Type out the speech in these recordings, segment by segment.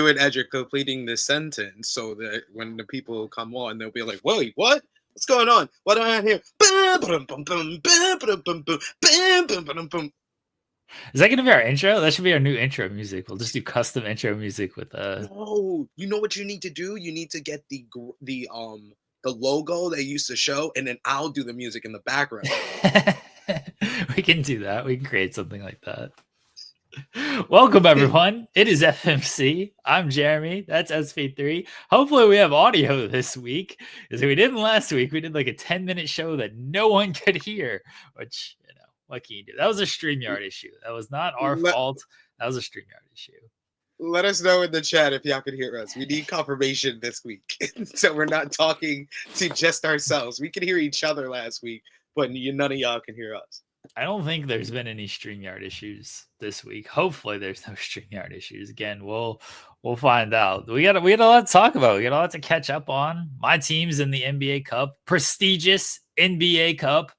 it as you're completing this sentence so that when the people come on, they'll be like, wait, what? What's going on? What do I have here? Is that going to be our intro? That should be our new intro music. We'll just do custom intro music with No, you know what you need to do? You need to get the logo they used to show, and then I'll do the music in the background. We can do that. We can create something like that. Welcome, everyone. It is FMC. I'm Jeremy. That's SP3. Hopefully, we have audio this week, because we didn't last week. We did like a 10-minute show that no one could hear, which, what can you do? That was a StreamYard issue. That was not our fault. That was a StreamYard issue. Let us know in the chat if y'all could hear us. We need confirmation this week, so we're not talking to just ourselves. We could hear each other last week, but none of y'all can hear us. I don't think there's been any StreamYard issues this week. Hopefully there's no StreamYard issues. Again, we'll find out. We got a lot to talk about. We got a lot to catch up on. My team's in the NBA Cup, prestigious NBA Cup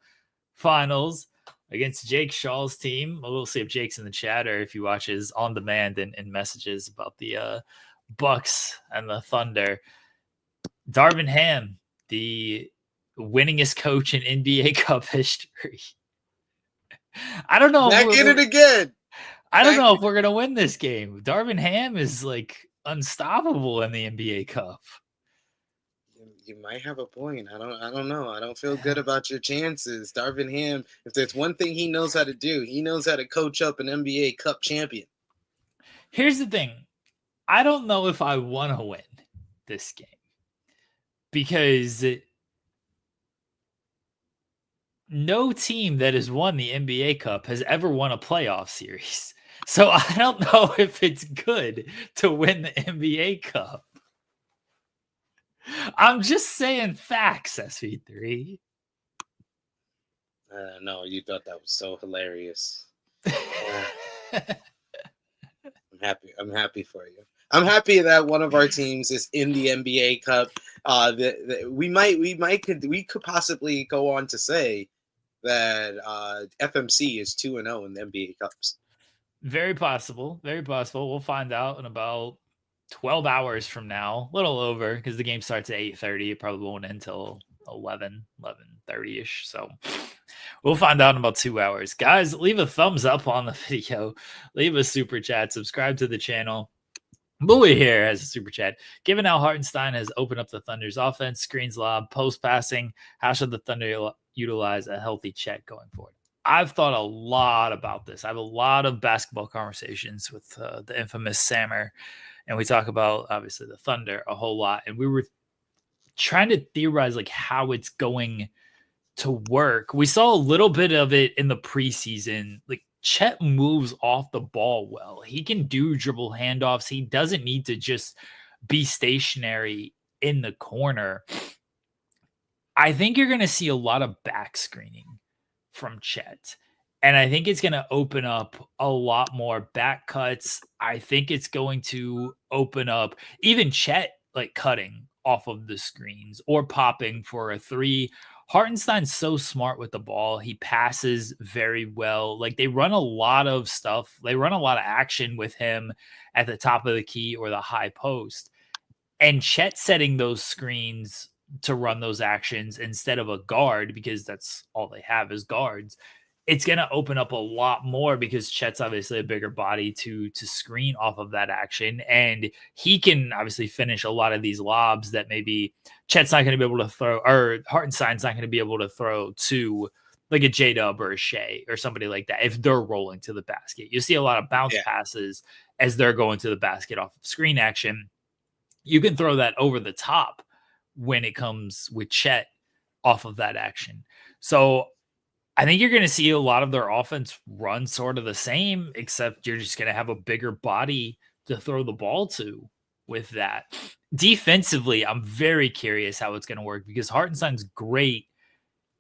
finals against Jake Shaw's team. We'll see if Jake's in the chat or if he watches on demand and messages about the Bucks and the Thunder. Darvin Ham, the winningest coach in NBA Cup history. I don't know. Back in it again. I don't know if we're gonna win this game. Darvin Ham is like unstoppable in the NBA Cup. You might have a point. I don't know. I don't feel good about your chances. Darvin Ham, if there's one thing he knows how to do, he knows how to coach up an NBA Cup champion. Here's the thing. I don't know if I want to win this game because no team that has won the NBA Cup has ever won a playoff series. So I don't know if it's good to win the NBA Cup. I'm just saying facts, SV3. No, you thought that was so hilarious. I'm happy for you. I'm happy that one of our teams is in the NBA Cup. We could possibly go on to say that FMC is 2-0 in the NBA Cups. Very possible. Very possible. We'll find out in about 12 hours from now. A little over, because the game starts at 8:30. It probably won't end until 11:30-ish. So we'll find out in about 2 hours. Guys, leave a thumbs up on the video. Leave a super chat. Subscribe to the channel. Bowie here has a super chat. Given how Hartenstein has opened up the Thunder's offense, screens lob, post passing, how should the Thunder utilize a healthy Chet going forward? I've thought a lot about this. I have a lot of basketball conversations with the infamous Sammer, and we talk about, obviously, the Thunder a whole lot. And we were trying to theorize like how it's going to work. We saw a little bit of it in the preseason. Like, Chet moves off the ball well. He can do dribble handoffs. He doesn't need to just be stationary in the corner. I think you're going to see a lot of back screening from Chet. And I think it's going to open up a lot more back cuts. I think it's going to open up even Chet like cutting off of the screens or popping for a three. Hartenstein's so smart with the ball. He passes very well. Like, they run a lot of stuff. They run a lot of action with him at the top of the key or the high post. And Chet setting those screens to run those actions instead of a guard, because that's all they have is guards. It's going to open up a lot more because Chet's obviously a bigger body to screen off of that action. And he can obviously finish a lot of these lobs that maybe Chet's not going to be able to throw, or Hartenstein's not going to be able to throw to like a J-Dub or a Shea or somebody like that if they're rolling to the basket. You see a lot of bounce passes as they're going to the basket off of screen action. You can throw that over the top when it comes with Chet off of that action. So I think you're going to see a lot of their offense run sort of the same, except you're just going to have a bigger body to throw the ball to with that. Defensively, I'm very curious how it's going to work because Hartenstein's great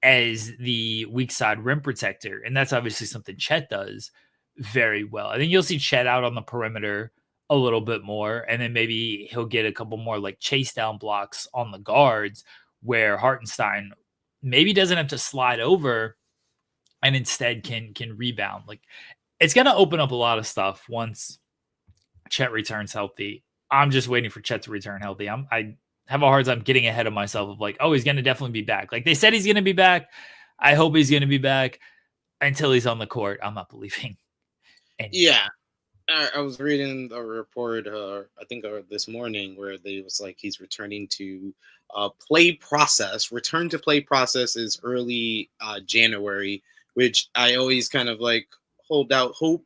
as the weak side rim protector, and that's obviously something Chet does very well. I think you'll see Chet out on the perimeter a little bit more, and then maybe he'll get a couple more like chase down blocks on the guards where Hartenstein maybe doesn't have to slide over and instead can rebound. Like, it's going to open up a lot of stuff once Chet returns healthy. I'm just waiting for Chet to return healthy. I have a hard time getting ahead of myself of like, oh, he's going to definitely be back. Like they said he's going to be back. I hope he's going to be back. Until he's on the court, I'm not believing anything. Yeah. I was reading a report, I think this morning, where they was like he's returning to play process. Return to play process is early January, which I always kind of like hold out hope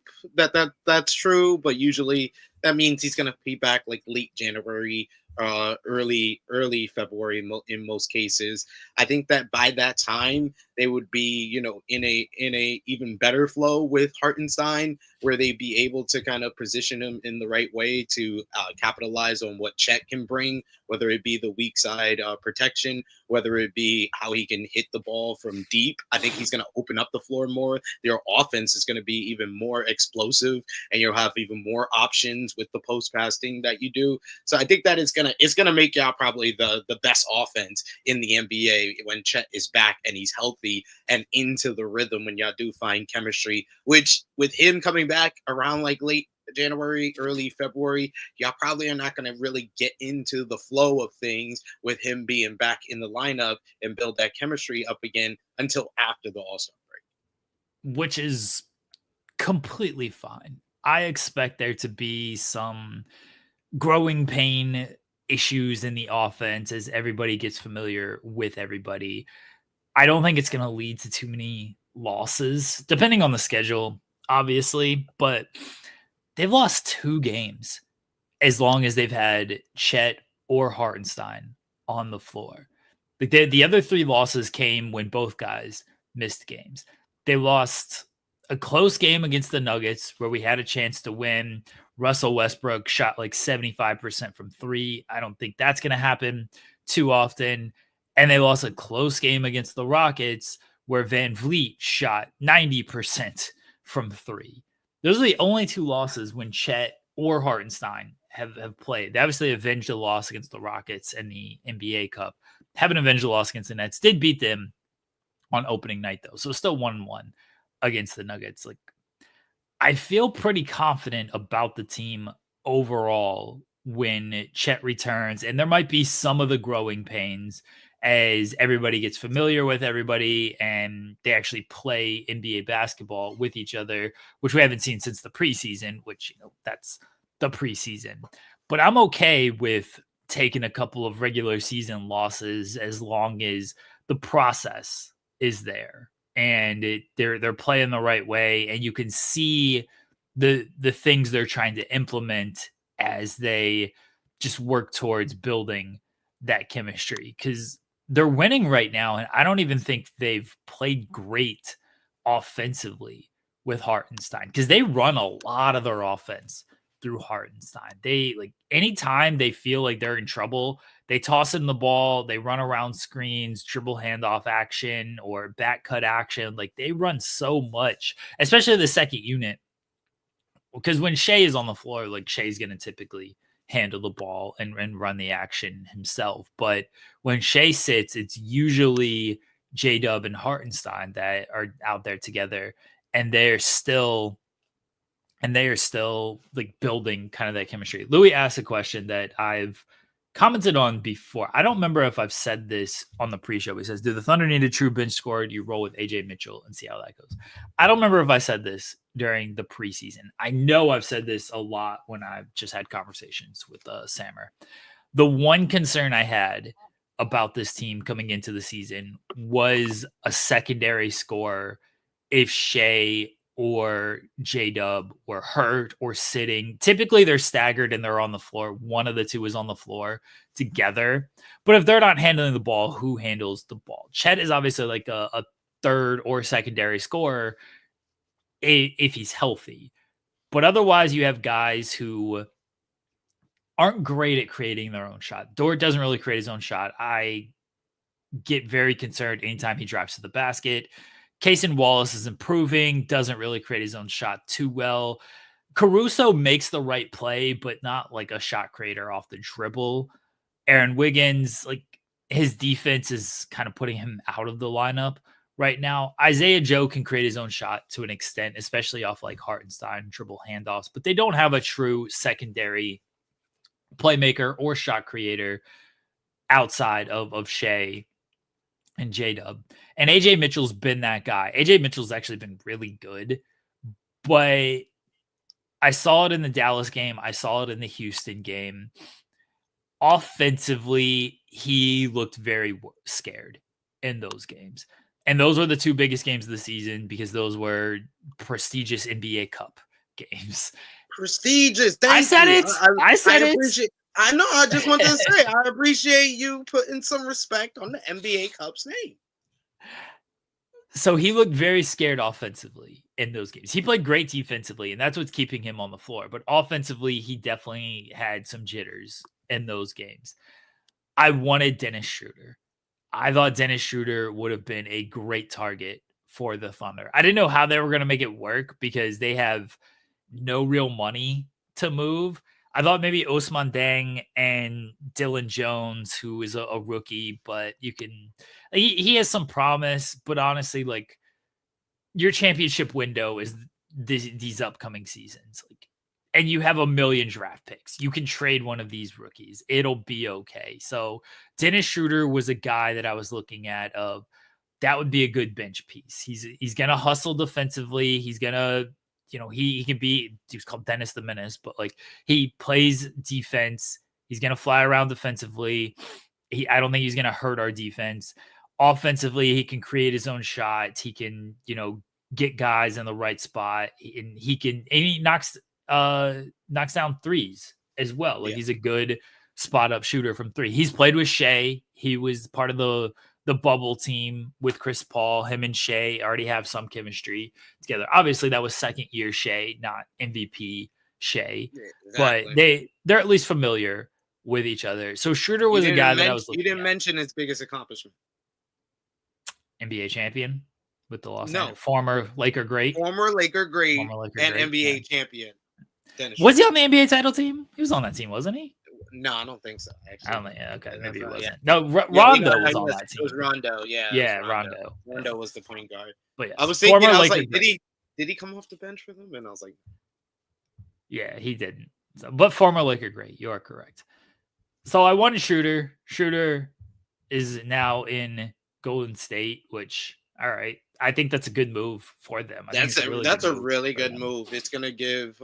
that's true, but usually that means he's gonna be back like late January, early February in most cases. I think that by that time they would be, in a even better flow with Hartenstein, where they'd be able to kind of position him in the right way to capitalize on what Chet can bring, whether it be the weak side protection, whether it be how he can hit the ball from deep. I think he's going to open up the floor more. Their offense is going to be even more explosive, and you'll have even more options with the post passing that you do. So I think that it's gonna make y'all probably the best offense in the NBA when Chet is back and he's healthy and into the rhythm when y'all do find chemistry, which with him coming back around like late January, early February, y'all probably are not going to really get into the flow of things with him being back in the lineup and build that chemistry up again until after the All-Star break. Which is completely fine. I expect there to be some growing pain issues in the offense as everybody gets familiar with everybody. I don't think it's going to lead to too many losses, depending on the schedule, obviously, but they've lost 2 games as long as they've had Chet or Hartenstein on the floor. The other 3 losses came when both guys missed games. They lost a close game against the Nuggets where we had a chance to win. Russell Westbrook shot like 75% from 3. I don't think that's going to happen too often. And they lost a close game against the Rockets where Van Vliet shot 90% from 3. Those are the only 2 losses when Chet or Hartenstein have played. They obviously avenged a loss against the Rockets in the NBA Cup. Haven't avenged a loss against the Nets. Did beat them on opening night, though. So still 1-1 against the Nuggets. Like, I feel pretty confident about the team overall when Chet returns. And there might be some of the growing pains as everybody gets familiar with everybody and they actually play NBA basketball with each other, which we haven't seen since the preseason, which, that's the preseason. But I'm okay with taking a couple of regular season losses as long as the process is there and they're playing the right way and you can see the things they're trying to implement as they just work towards building that chemistry, because they're winning right now, and I don't even think they've played great offensively with Hartenstein because they run a lot of their offense through Hartenstein. They like anytime they feel like they're in trouble, they toss him the ball, they run around screens, dribble handoff action or back cut action. Like they run so much, especially the second unit. Because when Shea is on the floor, like Shea's going to typically handle the ball and run the action himself. But when Shea sits, it's usually J-Dub and Hartenstein that are out there together, and they are still like building kind of that chemistry. Louis asked a question that I've commented on before. I don't remember if I've said this on the pre-show. He says, do the Thunder need a true bench scorer? Do you roll with AJ Mitchell and see how that goes? I don't remember if I said this during the preseason. I know I've said this a lot when I've just had conversations with Sammer. The one concern I had about this team coming into the season was a secondary scorer if Shea or J-Dub were hurt or sitting. Typically they're staggered and they're on the floor. One of the two is on the floor together. But if they're not handling the ball, who handles the ball? Chet is obviously like a third or secondary scorer if he's healthy. But otherwise you have guys who aren't great at creating their own shot. Dort doesn't really create his own shot. I get very concerned anytime he drives to the basket. Cason Wallace is improving, doesn't really create his own shot too well. Caruso makes the right play, but not like a shot creator off the dribble. Aaron Wiggins, like his defense is kind of putting him out of the lineup right now. Isaiah Joe can create his own shot to an extent, especially off like Hartenstein dribble handoffs, but they don't have a true secondary playmaker or shot creator outside of Shea and J-Dub. And AJ Mitchell's been that guy. AJ Mitchell's actually been really good, but I saw it in the Dallas game. I saw it in the Houston game. Offensively, he looked very scared in those games. And those were the two biggest games of the season because those were prestigious NBA Cup games. Prestigious. I said it. I said it. I know. I just wanted to say, I appreciate you putting some respect on the NBA Cup's name. So he looked very scared offensively in those games. He played great defensively, and that's what's keeping him on the floor. But offensively, he definitely had some jitters in those games. I wanted Dennis Schroder. I thought Dennis Schroder would have been a great target for the Thunder. I didn't know how they were going to make it work because they have no real money to move. I thought maybe Osman Dang and Dylan Jones, who is a rookie, but he has some promise, but honestly, like your championship window is these upcoming seasons. Like, and you have 1 million draft picks. You can trade one of these rookies. It'll be okay. So Dennis Schroder was a guy that I was looking at that would be a good bench piece. He's going to hustle defensively. He's going to, he can be, he was called Dennis the Menace, but like he plays defense. He's going to fly around defensively. I don't think he's going to hurt our defense. Offensively, he can create his own shots. He can, get guys in the right spot. And he knocks down threes as well. Like he's a good spot up shooter from three. He's played with Shea. He was part of the bubble team with Chris Paul. Him and Shea already have some chemistry together. Obviously, that was second year Shea, not MVP Shea, but they're at least familiar with each other. So Schroder was a guy that I was looking at. You didn't mention his biggest accomplishment. NBA champion with the Los Angeles. Former Laker great. And NBA champion. Was he on the NBA title team? He was on that team, wasn't he? No, I don't think so. Actually, I don't think. Okay, maybe he wasn't. No, Rondo was on that team. It was Rondo. Yeah. Yeah, Rondo. Rondo was the point guard. But yeah, I was thinking, I was like, did he come off the bench for them? And I was like, yeah, he didn't. So, but former Laker great. You are correct. So I wanted Schroder. Schroder is now in Golden State, which, all right, I think that's a good move for them. That's a really good move. It's gonna give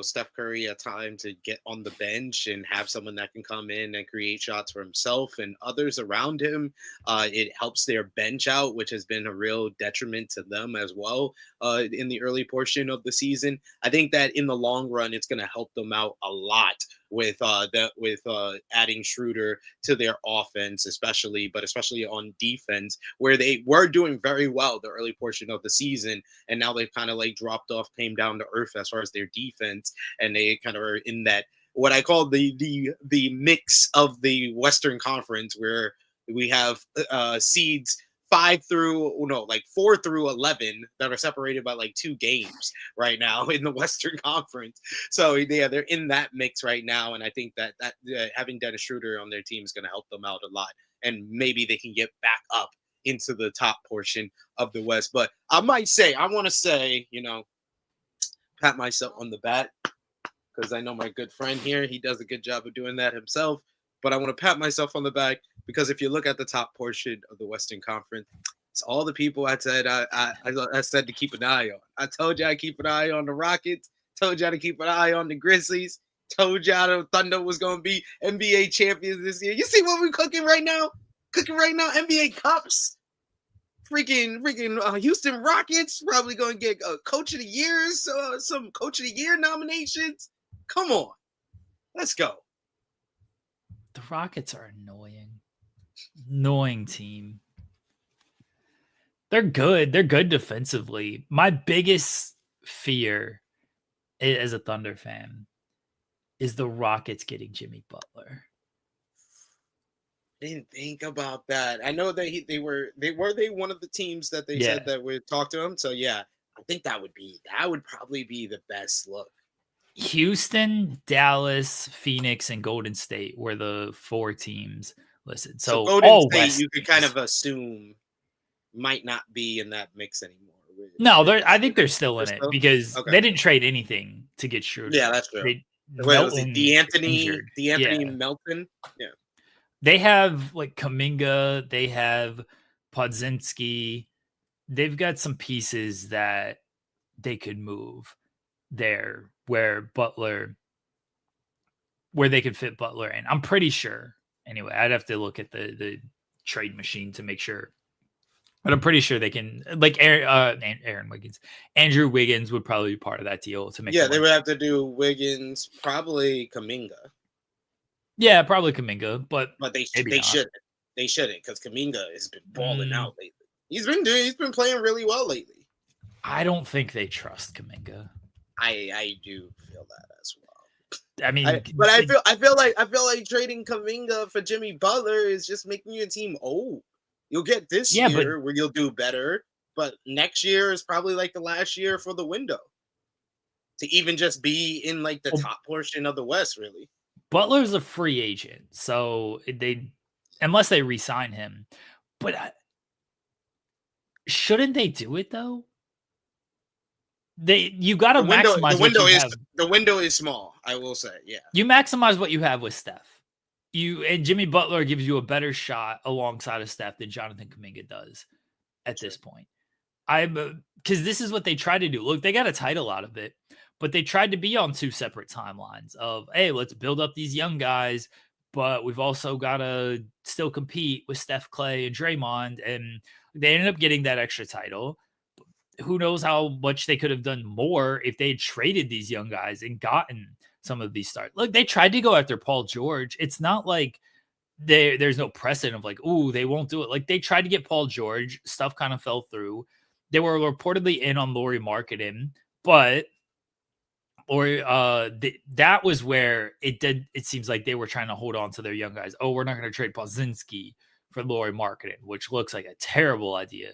Steph Curry a time to get on the bench and have someone that can come in and create shots for himself and others around him. It helps their bench out, which has been a real detriment to them as well in the early portion of the season. I think that in the long run, it's gonna help them out a lot with adding Schroder to their offense, especially on defense, where they were doing very well the early portion of the season, and now they've kind of like dropped off, came down to earth as far as their defense, and they kind of are in that what I call the mix of the Western Conference, where we have seeds 4 through 11 that are separated by like 2 games right now in the Western Conference. So yeah, they're in that mix right now, and I think that having Dennis Schroder on their team is going to help them out a lot, and maybe they can get back up into the top portion of the West. But I want to say, pat myself on the back, because I know my good friend here, he does a good job of doing that himself. But I want to pat myself on the back because if you look at the top portion of the Western Conference, it's all the people I said I said to keep an eye on. I told you I keep an eye on the Rockets. Told you to keep an eye on the Grizzlies. Told y'all the Thunder was going to be NBA champions this year. You see what we're cooking right now? NBA Cups. Freaking Houston Rockets probably going to get Coach of the Year, some Coach of the Year nominations. Come on. Let's go. The Rockets are annoying team. They're good. They're good defensively. My biggest fear as a Thunder fan is the Rockets getting Jimmy Butler. I didn't think about that. I know that they were one of the teams that they said that would talk to him. So yeah, I think that would probably be the best look. Houston, Dallas, Phoenix, and Golden State were the 4 teams listed. So Golden State, you could kind of assume might not be in that mix anymore. No, I think they're still in it because they didn't trade anything to get Schroder. Yeah, that's true. Wait, was it Melton injured. D'Anthony Yeah. Melton? Yeah. They have like Kuminga, they have Podzinski. They've got some pieces that they could move there where they could fit Butler in. I'm pretty sure. Anyway, I'd have to look at the trade machine to make sure. But I'm pretty sure they can, like Aaron Wiggins. Andrew Wiggins would probably be part of that deal to make. Yeah, they would have to do Wiggins, probably Kuminga. Yeah, probably Kuminga, but they shouldn't. They shouldn't, because Kuminga has been balling out lately. He's been playing really well lately. I don't think they trust Kuminga. I do feel that as well. I mean, I feel like trading Kuminga for Jimmy Butler is just making your team old. You'll get this year where you'll do better, but next year is probably like the last year for the window to even just be in like the top portion of the West, really. Butler's a free agent, so unless they re-sign him, but shouldn't they do it though? You got to maximize the window is small. I will say, yeah. You maximize what you have with Steph. And Jimmy Butler gives you a better shot alongside of Steph than Jonathan Kuminga does at this point. Because this is what they try to do. Look, they got a title out of it, but they tried to be on two separate timelines of, hey, let's build up these young guys, but we've also got to still compete with Steph, Clay, and Draymond. And they ended up getting that extra title. Who knows how much they could have done more if they had traded these young guys and gotten some of these starts. Look, they tried to go after Paul George. It's not like there's no precedent of like, ooh, they won't do it. Like they tried to get Paul George. Stuff kind of fell through. They were reportedly in on Lauri Markkanen, but that was where it seems like they were trying to hold on to their young guys. Oh, we're not going to trade Podzinski for Lauri Markkanen, which looks like a terrible idea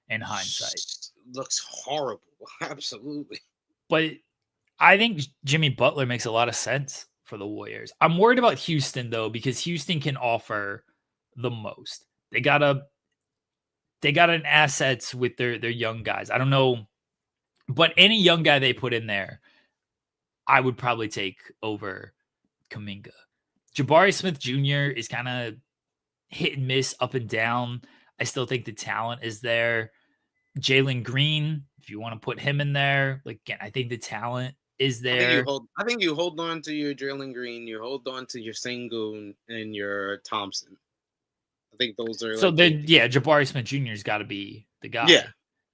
in hindsight. Looks horrible. Absolutely. But I think Jimmy Butler makes a lot of sense for the Warriors. I'm worried about Houston though, because Houston can offer the most. They got an assets with their young guys. I don't know, but any young guy they put in there, I would probably take over Kuminga. Jabari Smith Jr. is kind of hit and miss, up and down. I still think the talent is there. Jalen Green, if you want to put him in there, like again, I think the talent is there. I think you hold on to your Jalen Green, you hold on to your Sengun and your Thompson. I think those are so. Then Jabari Smith Jr.'s got to be the guy.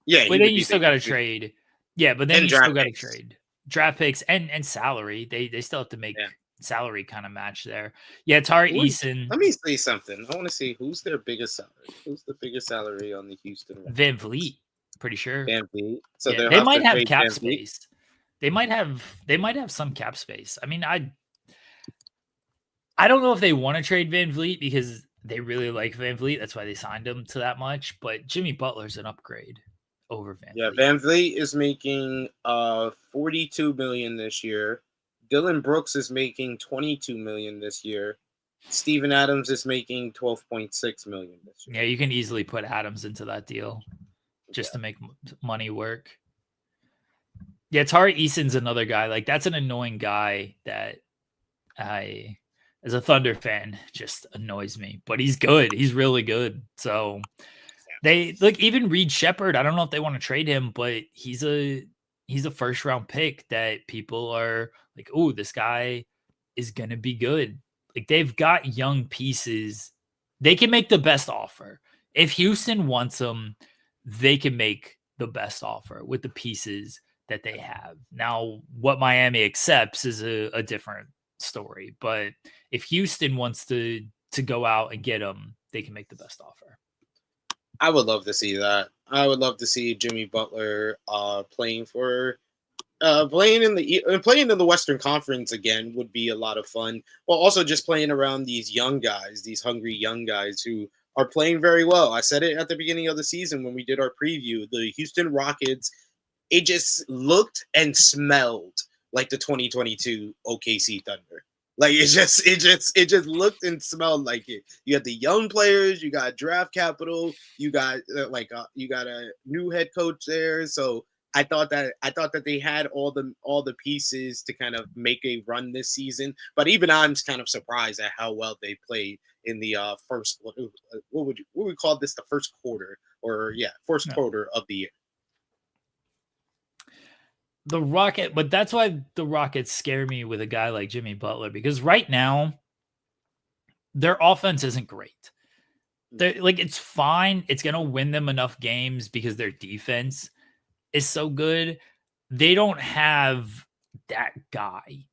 Yeah. But then you still got to trade. Yeah, but then you still got to trade draft picks and salary. They still have to make salary kind of match there. Yeah, Tari Eason. Let me say something. I want to see who's their biggest salary. Who's the biggest salary on the Houston Rockets? Van Vliet. Pretty sure. Van Vliet. So they might have cap space. They might have some cap space. I mean, I don't know if they want to trade Van Vliet because they really like Van Vliet. That's why they signed him to that much. But Jimmy Butler's an upgrade over Van Vliet. Van Vliet is making $42 million this year. Dylan Brooks is making $22 million this year. Steven Adams is making $12.6 million this year. Yeah, you can easily put Adams into that deal just to make money work. Yeah, Tari Eason's another guy. Like, that's an annoying guy that as a Thunder fan, just annoys me. But he's good. He's really good. So they look, even Reed Shepherd, I don't know if they want to trade him, but he's a first round pick that people are like, oh, this guy is gonna be good. Like, they've got young pieces. They can make the best offer. If Houston wants them, they can make the best offer with the pieces that they have. Now, what Miami accepts is a different story. But if Houston wants to go out and get them, they can make the best offer. I would love to see that. I would love to see Jimmy Butler playing in the Western Conference again would be a lot of fun. Well, also just playing around these young guys, these hungry young guys who are playing very well. I said it at the beginning of the season when we did our preview. The Houston Rockets, it just looked and smelled like the 2022 OKC Thunder. Like it just looked and smelled like it. You got the young players, you got draft capital, you got a new head coach there. So I thought that they had all the pieces to kind of make a run this season. But even I'm kind of surprised at how well they played in the first. What would we call this? The first quarter, or yeah, first No. quarter of the year. The Rocket, but that's why the Rockets scare me with a guy like Jimmy Butler, because right now their offense isn't great. They're, like, it's fine. It's going to win them enough games because their defense is so good. They don't have that guy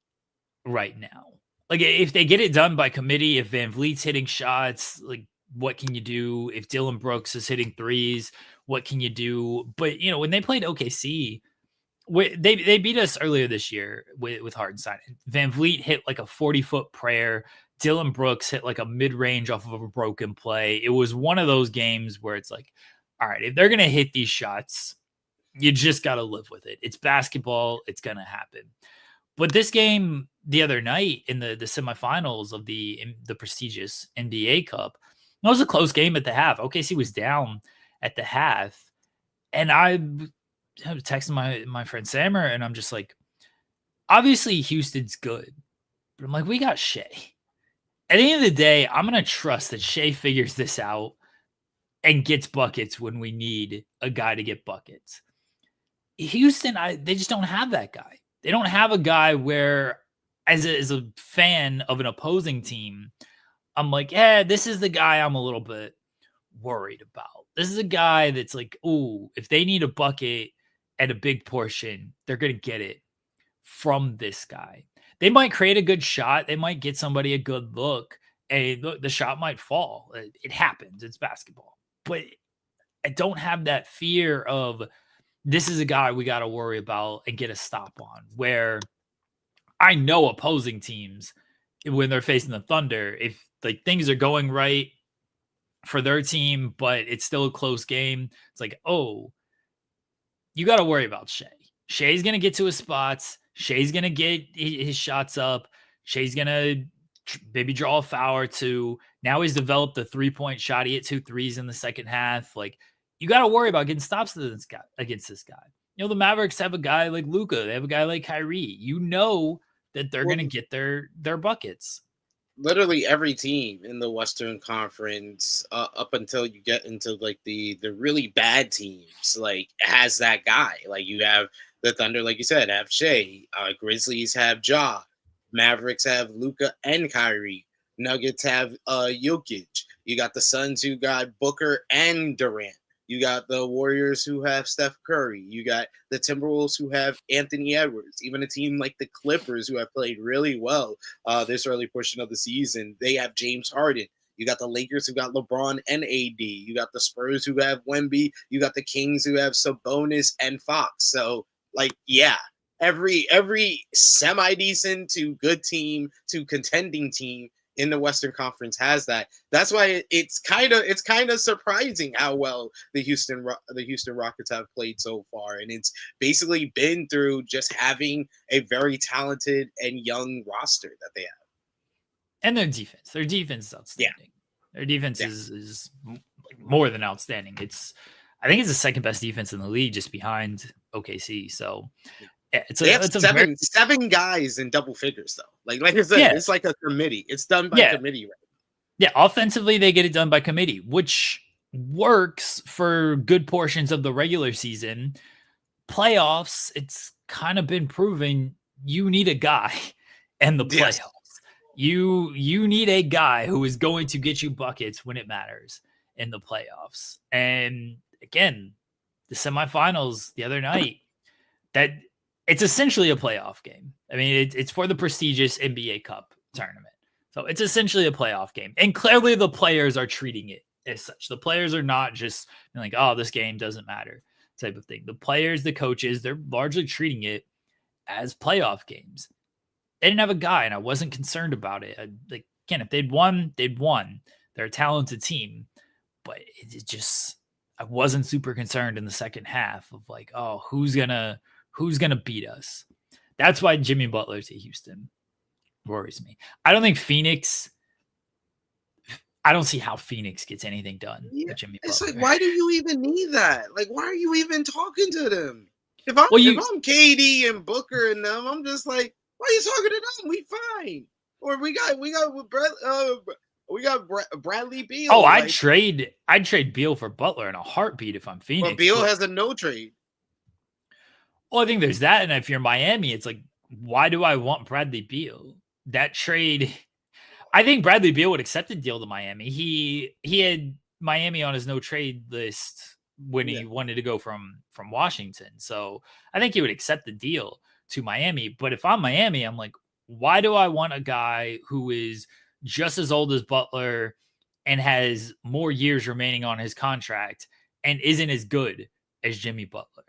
right now. Like, if they get it done by committee, if Van Vliet's hitting shots, like, what can you do? If Dylan Brooks is hitting threes, what can you do? But, you know, when they played OKC, they beat us earlier this year with Hartenstein. Van Vliet hit like a 40-foot prayer. Dylan Brooks hit like a mid-range off of a broken play. It was one of those games where it's like, all right, if they're going to hit these shots, you just got to live with it. It's basketball. It's going to happen. But this game the other night in the semifinals of the prestigious NBA Cup, it was a close game at the half. OKC was down at the half. And I was texting my friend Sammer, and I'm just like, obviously Houston's good. But I'm like, we got Shea. At the end of the day, I'm going to trust that Shea figures this out and gets buckets when we need a guy to get buckets. Houston, they just don't have that guy. They don't have a guy where, as a fan of an opposing team, I'm like, yeah, this is the guy I'm a little bit worried about. This is a guy that's like, ooh, if they need a bucket at a big portion, they're going to get it from this guy. They might create a good shot. They might get somebody a good look, and the shot might fall. It happens. It's basketball. But I don't have that fear of, this is a guy we got to worry about and get a stop on, where I know opposing teams, when they're facing the Thunder, if like things are going right for their team, but it's still a close game, it's like, oh, you got to worry about Shea. Shea's going to get to his spots. Shea's going to get his shots up. Shea's going to maybe draw a foul or two. Now he's developed a 3-point shot. He hit 2 threes in the second half. Like, you got to worry about getting stops against this guy. You know, the Mavericks have a guy like Luka. They have a guy like Kyrie. You know that they're going to get their buckets. Literally every team in the Western Conference, up until you get into like the really bad teams, like, has that guy. Like, you have the Thunder, like you said, have Shea. Grizzlies have Ja. Mavericks have Luka and Kyrie. Nuggets have Jokic. You got the Suns who got Booker and Durant. You got the Warriors who have Steph Curry. You got the Timberwolves who have Anthony Edwards. Even a team like the Clippers, who have played really well this early portion of the season, they have James Harden. You got the Lakers who got LeBron and AD. You got the Spurs who have Wemby. You got the Kings who have Sabonis and Fox. So, like, yeah, every semi-decent to good team to contending team in the Western Conference has that. That's why it's kind of surprising how well the Houston Rockets have played so far, and it's basically been through just having a very talented and young roster that they have. And their defense is outstanding. Yeah. Their defense is more than outstanding. I think it's the second best defense in the league, just behind OKC. So it's seven guys in double figures, though. Like I said, it's like a committee. It's done by committee, right? Yeah, offensively they get it done by committee, which works for good portions of the regular season. Playoffs, it's kind of been proven you need a guy in the playoffs. You need a guy who is going to get you buckets when it matters in the playoffs. And again, the semifinals the other night, that it's essentially a playoff game. I mean, it's for the prestigious NBA Cup tournament. So it's essentially a playoff game. And clearly the players are treating it as such. The players are not just like, oh, this game doesn't matter type of thing. The players, the coaches, they're largely treating it as playoff games. They didn't have a guy, and I wasn't concerned about it. Again, if they'd won, they'd won. They're a talented team. But it just, I wasn't super concerned in the second half of like, oh, who's gonna beat us? That's why Jimmy Butler to Houston worries me. I don't see how Phoenix gets anything done with Jimmy Butler. It's like, why do you even need that? Like, why are you even talking to them? Well, if I'm KD and Booker and them, I'm just like, why are you talking to them? We fine. Or we got Bradley Beal. I'd trade Beal for Butler in a heartbeat if I'm Phoenix. But Beal has a no trade. Well, I think there's that, and if you're Miami, it's like, why do I want Bradley Beal? That trade, I think Bradley Beal would accept a deal to Miami. He had Miami on his no trade list when he wanted to go from Washington, so I think he would accept the deal to Miami. But if I'm Miami, I'm like, why do I want a guy who is just as old as Butler and has more years remaining on his contract and isn't as good as Jimmy Butler?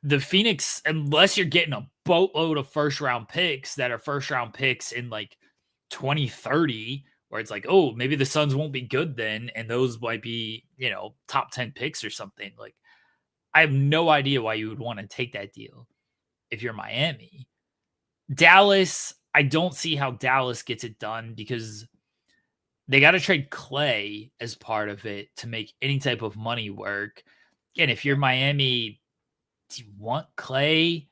The Phoenix, unless you're getting a boatload of first round picks that are first round picks in like 2030, where it's like, oh, maybe the Suns won't be good then, and those might be, top 10 picks or something. Like, I have no idea why you would want to take that deal if you're Miami. Dallas, I don't see how Dallas gets it done because they got to trade Clay as part of it to make any type of money work. And if you're Miami, do you want Clay?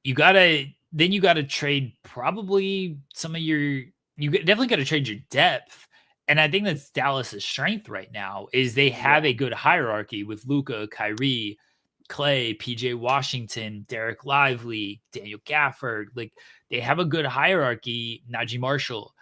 You gotta trade probably some of you definitely got to trade your depth. And I think that's Dallas's strength right now is they have a good hierarchy with Luka, Kyrie, Clay, PJ Washington, Derek Lively, Daniel Gafford. Like, they have a good hierarchy, Najee Marshall.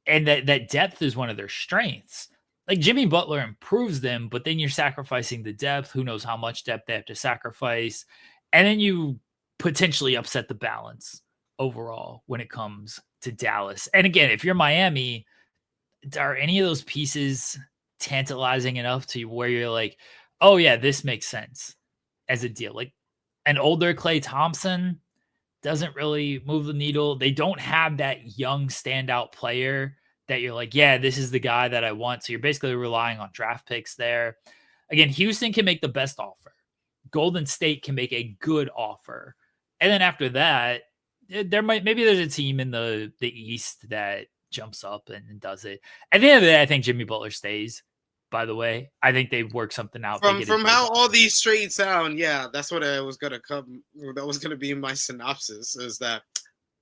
And that depth is one of their strengths. Like, Jimmy Butler improves them, but then you're sacrificing the depth. Who knows how much depth they have to sacrifice. And then you potentially upset the balance overall when it comes to Dallas. And again, if you're Miami, are any of those pieces tantalizing enough to where you're like, oh yeah, this makes sense as a deal? Like, an older Klay Thompson doesn't really move the needle. They don't have that young standout player that you're like, yeah, this is the guy that I want. So you're basically relying on draft picks there. Again, Houston can make the best offer. Golden State can make a good offer. And then after that, maybe there's a team in the East that jumps up and does it. At the end of the day, I think Jimmy Butler stays. By the way, I think they work something out. From how all these trades sound, yeah, that's what I was gonna come. That was gonna be my synopsis. Is that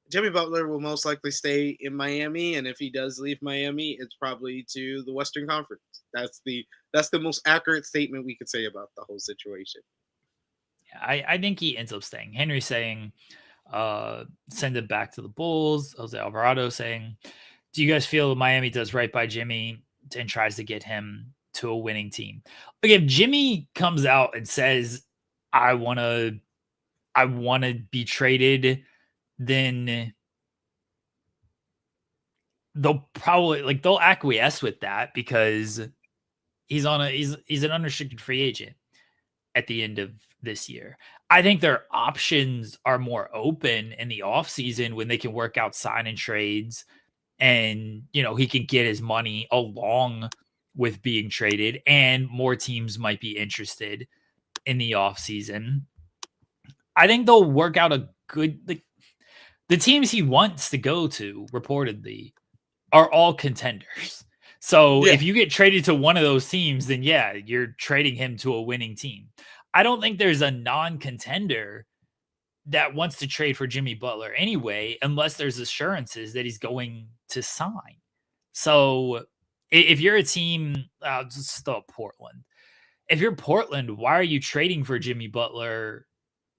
Jimmy Butler will most likely stay in Miami, and if he does leave Miami, it's probably to the Western Conference. That's the most accurate statement we could say about the whole situation. Yeah, I think he ends up staying. Henry saying, send it back to the Bulls. Jose Alvarado saying, do you guys feel Miami does right by Jimmy and tries to get him to a winning team? Like, if Jimmy comes out and says, I want to be traded, then they'll probably they'll acquiesce with that because he's an unrestricted free agent at the end of this year. I think their options are more open in the offseason when they can work out sign and trades and, he can get his money along with being traded, and more teams might be interested in the offseason. I think they'll work out a good, the teams he wants to go to reportedly are all contenders. So if you get traded to one of those teams, then yeah, you're trading him to a winning team. I don't think there's a non-contender that wants to trade for Jimmy Butler anyway, unless there's assurances that he's going to sign. So if you're a team, just throw Portland. If you're Portland, why are you trading for Jimmy Butler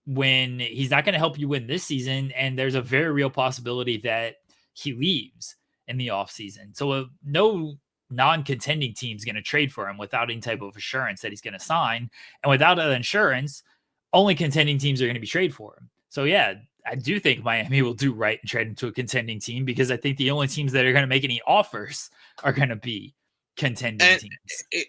when he's not going to help you win this season? And there's a very real possibility that he leaves in the offseason. So no non-contending team's going to trade for him without any type of assurance that he's going to sign. And without that insurance, only contending teams are going to be trade for him. So yeah, I do think Miami will do right and trade him to a contending team, because I think the only teams that are going to make any offers are going to be contending teams.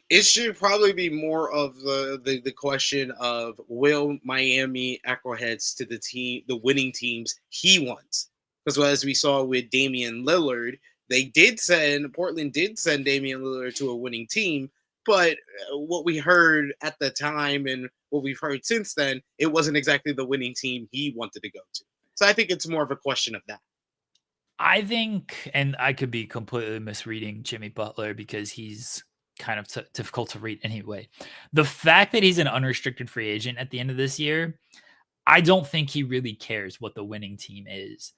It should probably be more of the question of, will Miami acquiesce to the winning teams he wants? Because as we saw with Damian Lillard, Portland did send Damian Lillard to a winning team, but what we heard at the time and what we've heard since then, it wasn't exactly the winning team he wanted to go to. So I think it's more of a question of that. I think, and I could be completely misreading Jimmy Butler because he's kind of difficult to read anyway. The fact that he's an unrestricted free agent at the end of this year, I don't think he really cares what the winning team is,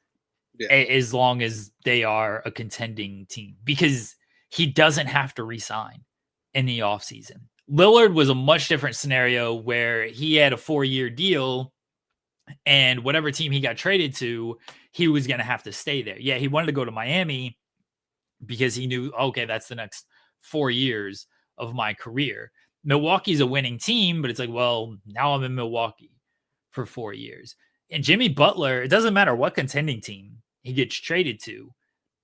as long as they are a contending team, because he doesn't have to resign in the offseason. Lillard was a much different scenario where he had a 4-year deal, and whatever team he got traded to, he was going to have to stay there. Yeah, he wanted to go to Miami because he knew, okay, that's the next 4 years of my career. Milwaukee's a winning team, but it's like, well, now I'm in Milwaukee for 4 years. And Jimmy Butler, it doesn't matter what contending team he gets traded to,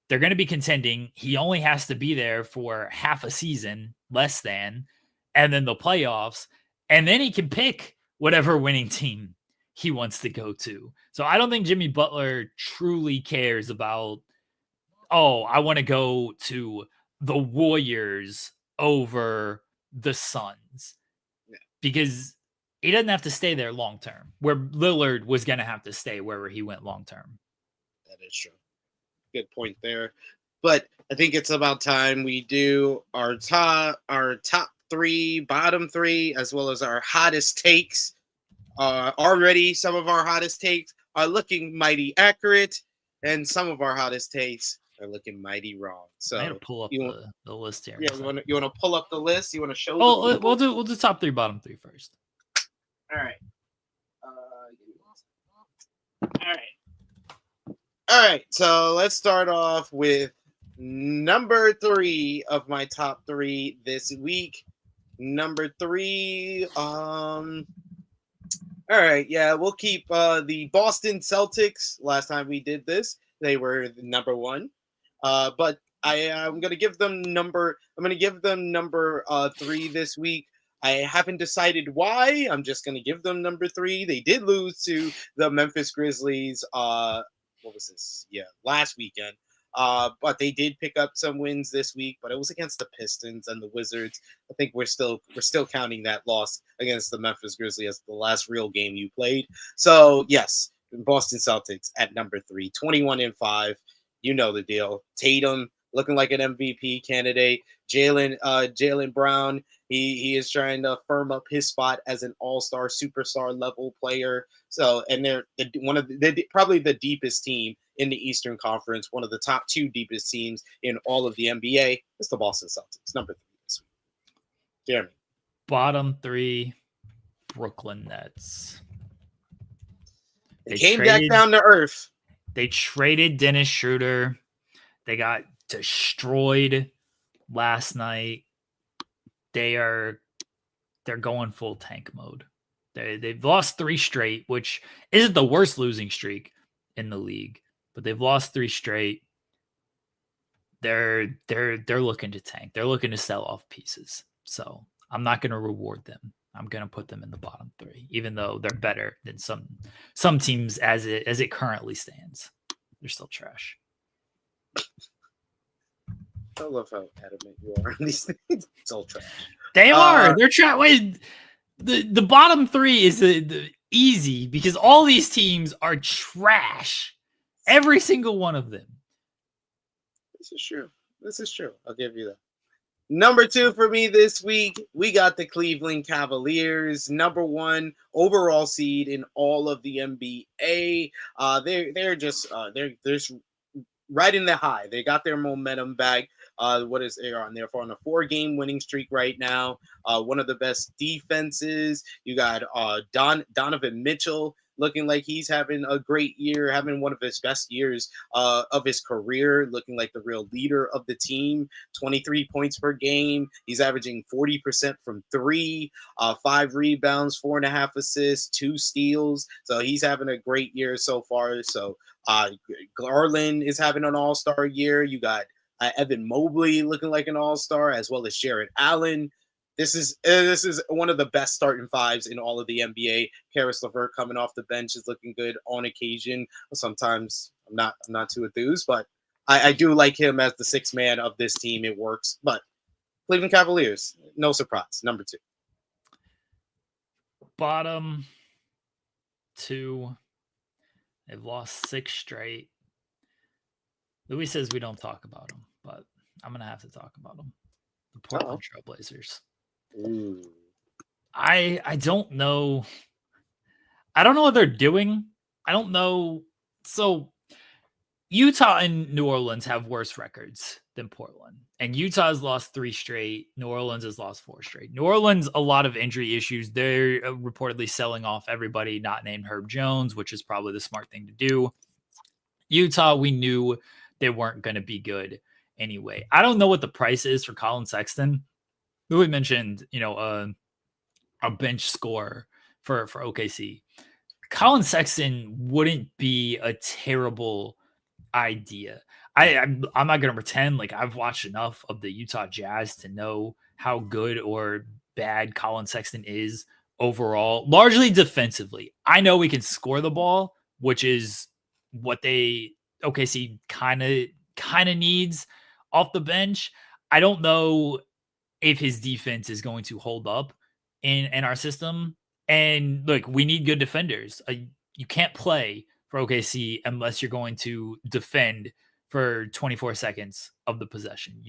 they're going to be contending. He only has to be there for half a season, less than, and then the playoffs. And then he can pick whatever winning team he wants to go to. So I don't think Jimmy Butler truly cares about, oh, I want to go to the Warriors over the Suns, because he doesn't have to stay there long term, where Lillard was going to have to stay wherever he went long term. That is true. Good point there. But I think it's about time we do our top 3, bottom 3, as well as our hottest takes. Already, some of our hottest takes are looking mighty accurate, and some of our hottest takes are looking mighty wrong. So I gotta pull up the list here. Yeah, you want to pull up the list? You want to show? Oh, we'll do top 3, bottom 3 first. All right. All right. So let's start off with number 3 of my top 3 this week. Number 3. All right. Yeah, we'll keep the Boston Celtics. Last time we did this, they were number 1. But I'm gonna give them number 3 this week. I haven't decided why. I'm just gonna give them number 3. They did lose to the Memphis Grizzlies. What was this? Yeah, last weekend. But they did pick up some wins this week. But it was against the Pistons and the Wizards. I think we're still counting that loss against the Memphis Grizzlies as the last real game you played. So yes, Boston Celtics at number 3, 21-5. You know the deal. Tatum looking like an MVP candidate. Jaylen Brown, he is trying to firm up his spot as an all-star, superstar level player. So, and they're probably the deepest team in the Eastern Conference, one of the top 2 deepest teams in all of the NBA. It's the Boston Celtics, number 3 this week. Jeremy. Bottom 3, Brooklyn Nets. They came back down to earth. They traded Dennis Schroder. They got destroyed last night. They're going full tank mode. They've lost 3 straight, which isn't the worst losing streak in the league, but they've lost 3 straight. They're looking to tank. They're looking to sell off pieces. So I'm not going to reward them. I'm going to put them in the bottom 3, even though they're better than some teams as it currently stands. They're still trash. I love how adamant you are on these things. It's all trash. They are. They're trash. Wait, the bottom 3 is the easy because all these teams are trash. Every single one of them. This is true. I'll give you that. Number 2 for me this week, we got the Cleveland Cavaliers, number 1 overall seed in all of the NBA. They're just riding the high. They got their momentum back. They're on a 4-game winning streak right now. One of the best defenses. You got Donovan Mitchell looking like he's having a great year, having one of his best years of his career, looking like the real leader of the team. 23 points per game. He's averaging 40% from 3, 5 rebounds, 4.5 assists, 2 steals. So he's having a great year so far. So Garland is having an all-star year. You got Evan Mobley looking like an all-star, as well as Jared Allen. This is one of the best starting 5s in all of the NBA. Karis LeVert coming off the bench is looking good on occasion. Sometimes I'm not too enthused, but I do like him as the 6th man of this team. It works. But Cleveland Cavaliers, no surprise, number 2. Bottom 2. They've lost 6 straight. Louis says we don't talk about them, but I'm going to have to talk about them. The Portland Trailblazers. Ooh. I don't know. I don't know what they're doing. I don't know. So Utah and New Orleans have worse records than Portland. And Utah has lost 3 straight. New Orleans has lost 4 straight. New Orleans, a lot of injury issues. They're reportedly selling off everybody not named Herb Jones, which is probably the smart thing to do. Utah, we knew they weren't going to be good anyway. I don't know what the price is for Colin Sexton. We mentioned, a bench score for OKC. Colin Sexton wouldn't be a terrible idea. I'm not going to pretend like I've watched enough of the Utah Jazz to know how good or bad Colin Sexton is overall, largely defensively. I know we can score the ball, which is what OKC kind of needs off the bench. I don't know if his defense is going to hold up in our system. And look, we need good defenders. You can't play for OKC unless you're going to defend for 24 seconds of the possession.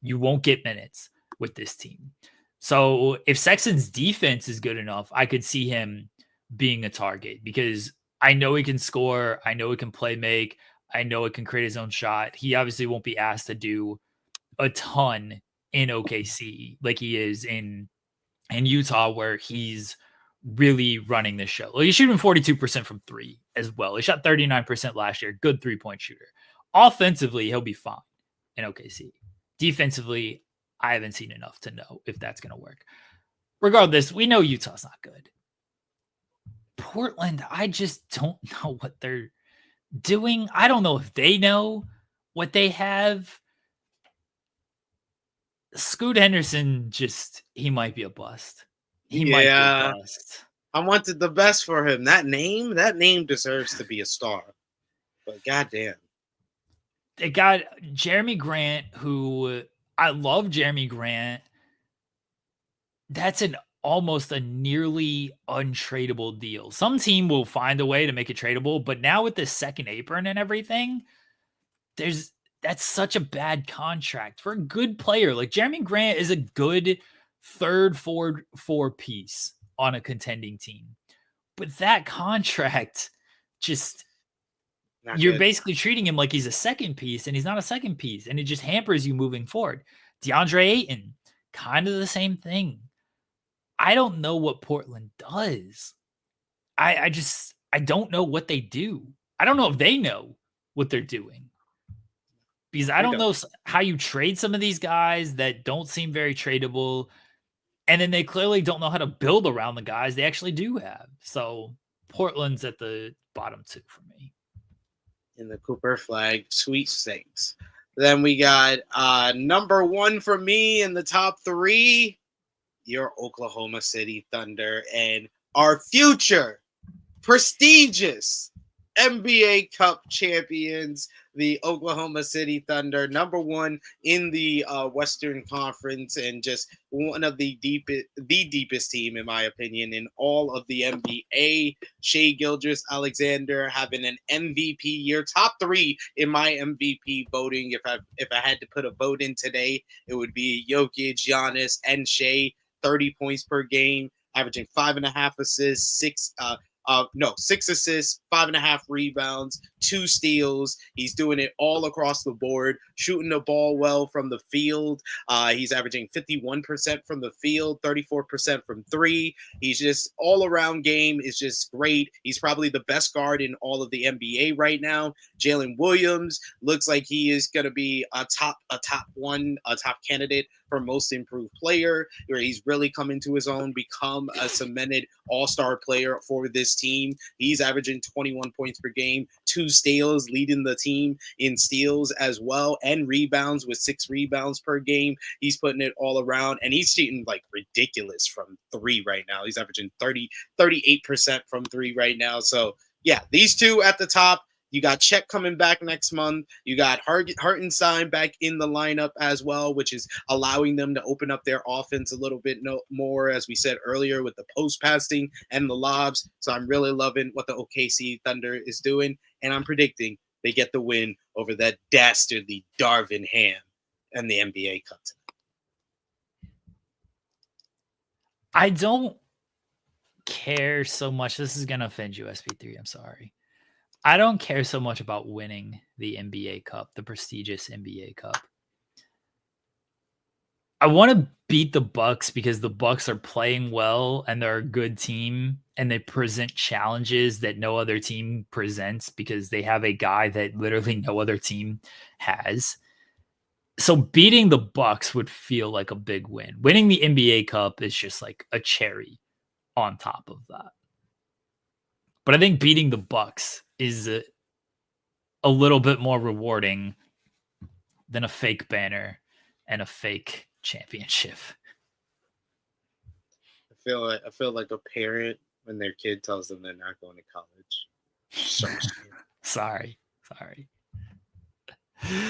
You won't get minutes with this team. So if Sexton's defense is good enough, I could see him being a target because I know he can score. I know he can play make. I know he can create his own shot. He obviously won't be asked to do a ton in OKC like he is in Utah, where he's really running the show. He's shooting 42% from 3 as well. He shot 39% last year. Good 3-point shooter. Offensively, he'll be fine in OKC. Defensively, I haven't seen enough to know if that's going to work. Regardless, we know Utah's not good. Portland, I just don't know what they're doing. I don't know if they know what they have. Scoot Henderson, he might be a bust. He might be a bust. I wanted the best for him. That name deserves to be a star. But goddamn. They got Jeremy Grant, who I love Jeremy Grant. That's almost a nearly untradeable deal. Some team will find a way to make it tradable, but now with the second apron and everything, that's such a bad contract for a good player. Like Jeremy Grant is a good third four piece on a contending team. But that contract you're basically treating him like he's a second piece, and he's not a second piece, and it just hampers you moving forward. DeAndre Ayton, kind of the same thing. I don't know what Portland does. I don't know what they do. I don't know if they know what they're doing. Because I don't know how you trade some of these guys that don't seem very tradable. And then they clearly don't know how to build around the guys they actually do have. So Portland's at the bottom 2 for me. In the Cooper Flag sweepstakes. Then we got number 1 for me in the top 3, your Oklahoma City Thunder, and our future prestigious NBA Cup champions, the Oklahoma City Thunder, number 1 in the Western Conference, and just one of the deepest team, in my opinion, in all of the NBA. Shai Gilgeous-Alexander having an MVP year, top 3 in my MVP voting. If I had to put a vote in today, it would be Jokic, Giannis, and Shai. 30 points per game, averaging 5.5 assists, 6 assists, 5.5 rebounds, 2 steals. He's doing it all across the board, shooting the ball well from the field. He's averaging 51% from the field, 34% from 3. He's just all around game is just great. He's probably the best guard in all of the NBA right now. Jalen Williams looks like he is going to be a top candidate for most improved player, where he's really come into his own, become a cemented all-star player for this team. He's averaging 21 points per game, 2 steals, leading the team in steals as well, and rebounds with 6 rebounds per game. He's putting it all around, and he's shooting like ridiculous from 3 right now. He's averaging 38% from 3 right now. So yeah, these 2 at the top. You got Chet coming back next month. You got Hartenstein back in the lineup as well, which is allowing them to open up their offense a little bit more, as we said earlier, with the post passing and the lobs. So I'm really loving what the OKC Thunder is doing, and I'm predicting they get the win over that dastardly Darvin Ham and the NBA Cup tonight. I don't care so much. This is gonna offend you, SP3. I'm sorry. I don't care so much about winning the NBA Cup, the prestigious NBA Cup. I want to beat the Bucks because the Bucks are playing well and they're a good team and they present challenges that no other team presents because they have a guy that literally no other team has. So beating the Bucks would feel like a big win. Winning the NBA Cup is just like a cherry on top of that. But I think beating the Bucks is a little bit more rewarding than a fake banner and a fake championship. I feel like a parent when their kid tells them they're not going to college. So Sorry.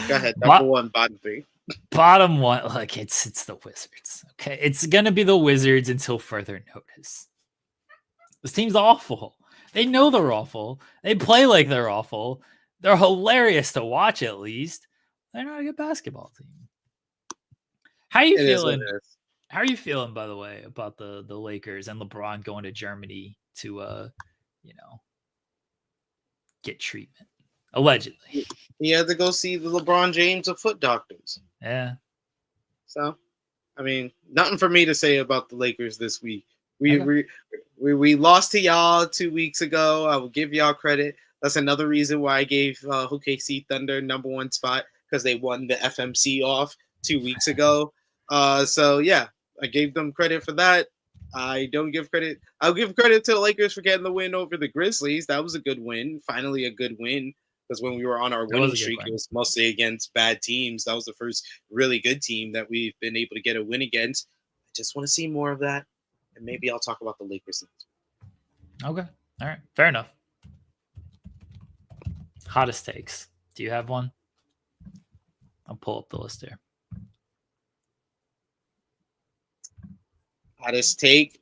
Go ahead. Number one, bottom three. Bottom one, like it's the Wizards. Okay, it's gonna be the Wizards until further notice. This team's awful. They know they're awful. They play like they're awful. They're hilarious to watch. At least they're not a good basketball team. How are you feeling? How are you feeling, by the way, about the Lakers and LeBron going to Germany to get treatment? Allegedly. He had to go see the LeBron James of foot doctors. Yeah. So, I mean, nothing for me to say about the Lakers this week. We lost to y'all 2 weeks ago. I will give y'all credit. That's another reason why I gave OKC Thunder number one spot, because they won the FMC off 2 weeks ago. So, yeah, I gave them credit for that. I don't give credit. I'll give credit to the Lakers for getting the win over the Grizzlies. That was a good win. Finally, a good win. Because when we were on our winning streak, it was mostly against bad teams. That was the first really good team that we've been able to get a win against. I just want to see more of that. And maybe I'll talk about the Lakers next week. Okay. All right. Fair enough. Hottest takes. Do you have one? I'll pull up the list here. Hottest take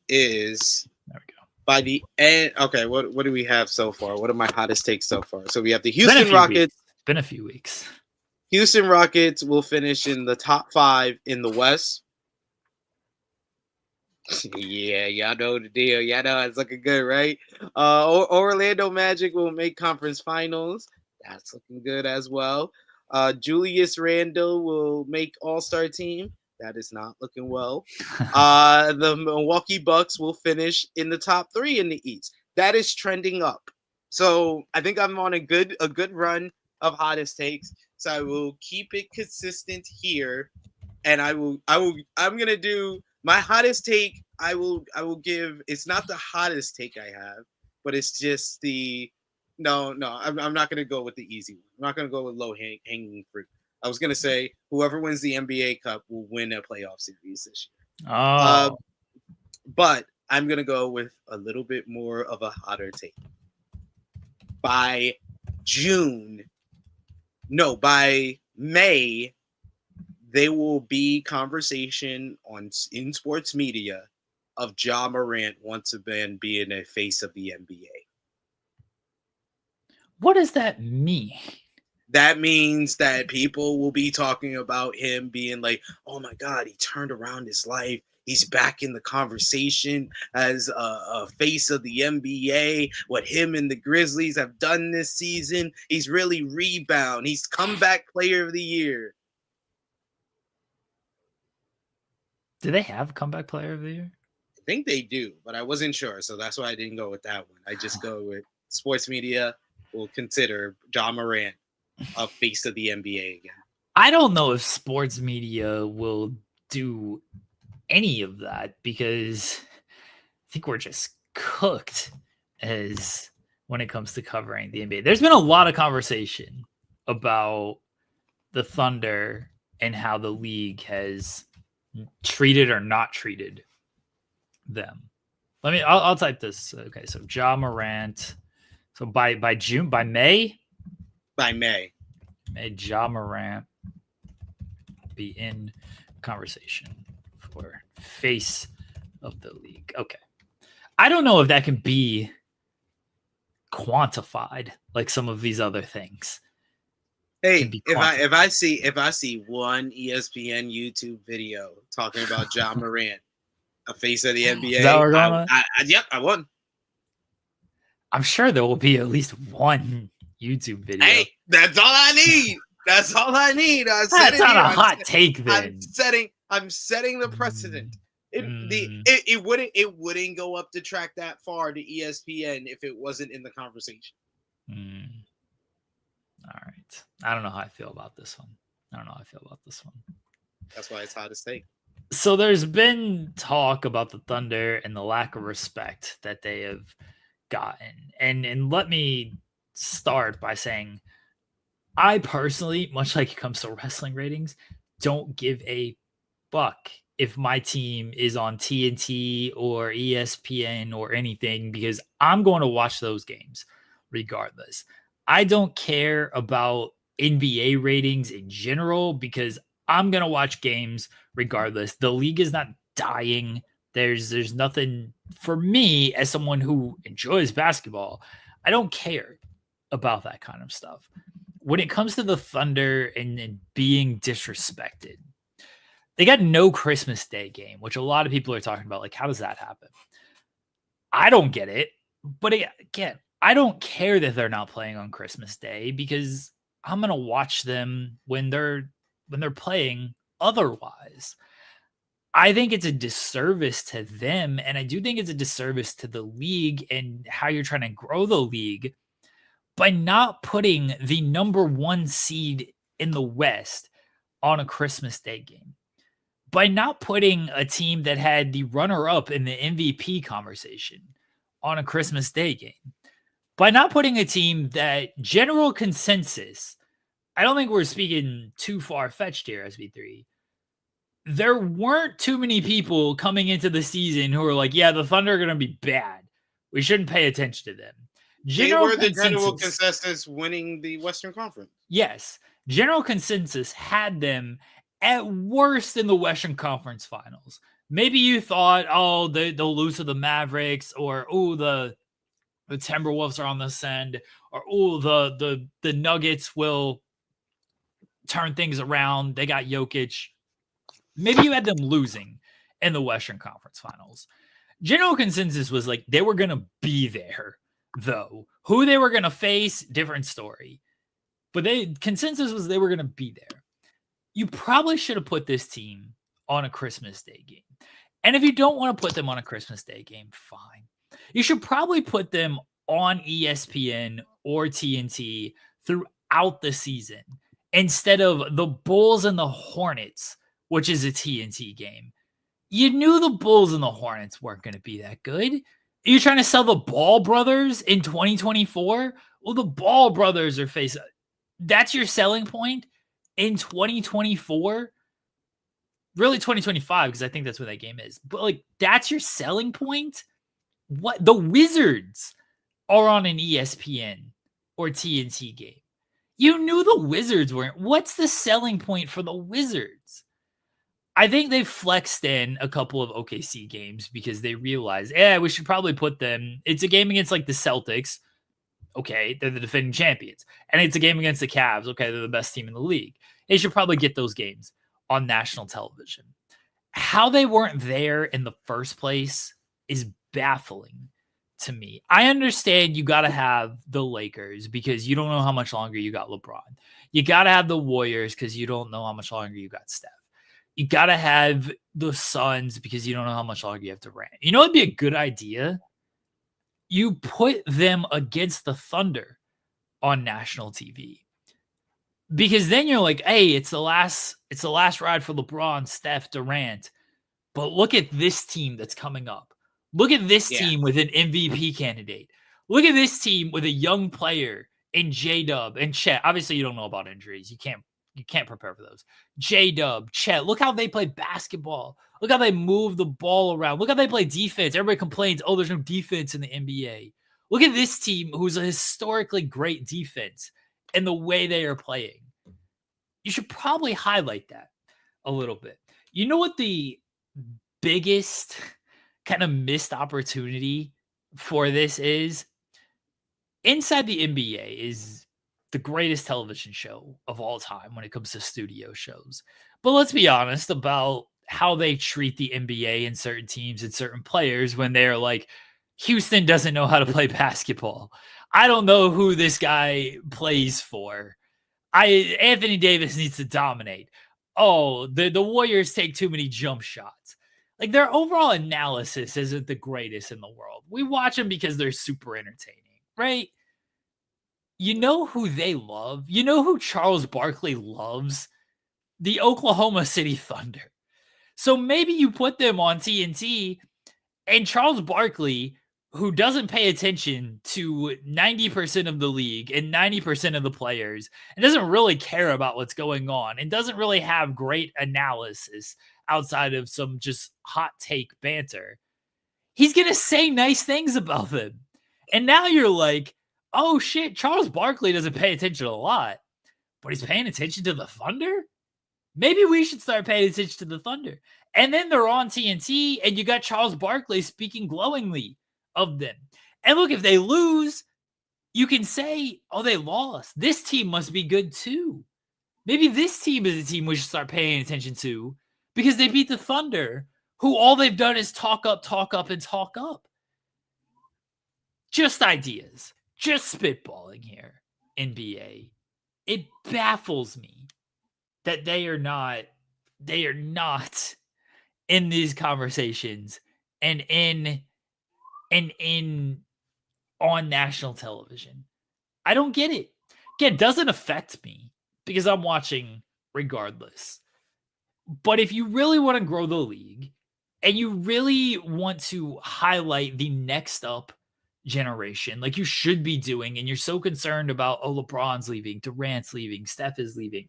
is... There we go. By the end... Okay, what do we have so far? What are my hottest takes so far? So we have the Houston Rockets. It's been a few weeks. Houston Rockets will finish in the top 5 in the West. Yeah, y'all know the deal. Y'all know it's looking good, right? Orlando Magic will make conference finals. That's looking good as well. Julius Randle will make All-Star team. That is not looking well. The Milwaukee Bucks will finish in the top 3 in the East. That is trending up. So I think I'm on a good run of hottest takes. So I will keep it consistent here, and I'm gonna do my hottest take. I will give. It's not the hottest take I have, but it's just the no. I'm not gonna go with the easy one. I'm not gonna go with low hanging fruit. I was gonna say whoever wins the NBA Cup will win a playoff series this year. Oh, but I'm gonna go with a little bit more of a hotter take. By May, there will be conversation in sports media of Ja Morant once again being a face of the NBA. What does that mean? That means that people will be talking about him being like, oh my God, he turned around his life. He's back in the conversation as a face of the NBA. What him and the Grizzlies have done this season, he's really rebound. He's comeback player of the year. Do they have comeback player of the year? I think they do, but I wasn't sure. So that's why I didn't go with that one. I just go with sports media will consider Ja Morant a face of the NBA again. I don't know if sports media will do any of that because I think we're just cooked as when it comes to covering the NBA. There's been a lot of conversation about the Thunder and how the league has treated or not treated them. I'll type this. Okay, so Ja Morant. So by May, Ja Morant be in conversation for face of the league. Okay. I don't know if that can be quantified like some of these other things. Hey, be if I see one ESPN YouTube video talking about John Morant, a face of the NBA, Is that what we're going on? Yep, I won. I'm sure there will be at least one YouTube video. Hey, that's all I need. That's all I need. I said That's it not here. a hot take, then. I'm setting the precedent. It wouldn't go up the track that far to ESPN if it wasn't in the conversation. All right. I don't know how I feel about this one. That's why it's hot as take. So there's been talk about the Thunder and the lack of respect that they have gotten. And let me start by saying I personally, much like it comes to wrestling ratings, don't give a fuck if my team is on TNT or ESPN or anything, because I'm going to watch those games regardless. I don't care about NBA ratings in general because I'm going to watch games regardless. The league is not dying. There's nothing for me as someone who enjoys basketball. I don't care about that kind of stuff. When it comes to the Thunder and being disrespected, they got no Christmas Day game, which a lot of people are talking about. Like, how does that happen? I don't get it. But again, I don't care that they're not playing on Christmas Day because I'm going to watch them when they're playing otherwise. I think it's a disservice to them, and I do think it's a disservice to the league and how you're trying to grow the league by not putting the number 1 seed in the West on a Christmas Day game. By not putting a team that had the runner-up in the MVP conversation on a Christmas Day game. By not putting a team that general consensus, I don't think we're speaking too far-fetched here, SP3. There weren't too many people coming into the season who were like, yeah, the Thunder are going to be bad. We shouldn't pay attention to them. They were the general consensus winning the Western Conference. Yes. General consensus had them at worst in the Western Conference Finals. Maybe you thought, oh, they'll lose to the Mavericks, or oh, the Timberwolves are on this end, or oh, the Nuggets will turn things around. They got Jokic. Maybe you had them losing in the Western Conference Finals. General consensus was like they were going to be there, though. Who they were going to face, different story. But consensus was they were going to be there. You probably should have put this team on a Christmas Day game. And if you don't want to put them on a Christmas Day game, fine. You should probably put them on ESPN or TNT throughout the season instead of the Bulls and the Hornets, which is a TNT game. You knew the Bulls and the Hornets weren't going to be that good. Are you trying to sell the Ball brothers in 2024? Well, the Ball brothers are facing. That's your selling point in 2024? Really 2025, because I think that's what that game is. But like, that's your selling point? What? The Wizards are on an ESPN or TNT game. You knew the Wizards weren't. What's the selling point for the Wizards? I think they flexed in a couple of OKC games because they realized, we should probably put them. It's a game against like the Celtics. Okay, they're the defending champions. And it's a game against the Cavs. Okay, they're the best team in the league. They should probably get those games on national television. How they weren't there in the first place is baffling to me. I understand you got to have the Lakers because you don't know how much longer you got LeBron. You got to have the Warriors because you don't know how much longer you got Steph. You got to have the Suns because you don't know how much longer you have Durant. You know, it'd be a good idea. You put them against the Thunder on national TV. Because then you're like, hey, it's the last ride for LeBron, Steph, Durant. But look at this team that's coming up. Look at this team with an MVP candidate. Look at this team with a young player in J-Dub and Chet. Obviously, you don't know about injuries. You can't prepare for those. J-Dub, Chet. Look how they play basketball. Look how they move the ball around. Look how they play defense. Everybody complains, oh, there's no defense in the NBA. Look at this team who's a historically great defense and the way they are playing. You should probably highlight that a little bit. You know what the biggest kind of missed opportunity for this is? Inside the NBA is the greatest television show of all time when it comes to studio shows. But let's be honest about how they treat the NBA and certain teams and certain players when they're like, Houston doesn't know how to play basketball. I don't know who this guy plays for. Anthony Davis needs to dominate. Oh, the Warriors take too many jump shots. Like, their overall analysis isn't the greatest in the world. We watch them because they're super entertaining, right? You know who they love? You know who Charles Barkley loves? The Oklahoma City Thunder. So maybe you put them on TNT, and Charles Barkley, who doesn't pay attention to 90% of the league and 90% of the players and doesn't really care about what's going on and doesn't really have great analysis outside of some just hot take banter, he's going to say nice things about them. And now you're like, oh shit, Charles Barkley doesn't pay attention a lot, but he's paying attention to the Thunder? Maybe we should start paying attention to the Thunder. And then they're on TNT, and you got Charles Barkley speaking glowingly of them. And look, if they lose, you can say, oh, they lost. This team must be good too. Maybe this team is a team we should start paying attention to because they beat the Thunder, who all they've done is talk up, and talk up. Just ideas. Just spitballing here, NBA. It baffles me that they are not in these conversations and on national television. I don't get it. Again, it doesn't affect me because I'm watching regardless. But if you really want to grow the league and you really want to highlight the next up generation, like you should be doing, and you're so concerned about, oh, LeBron's leaving, Durant's leaving, Steph is leaving.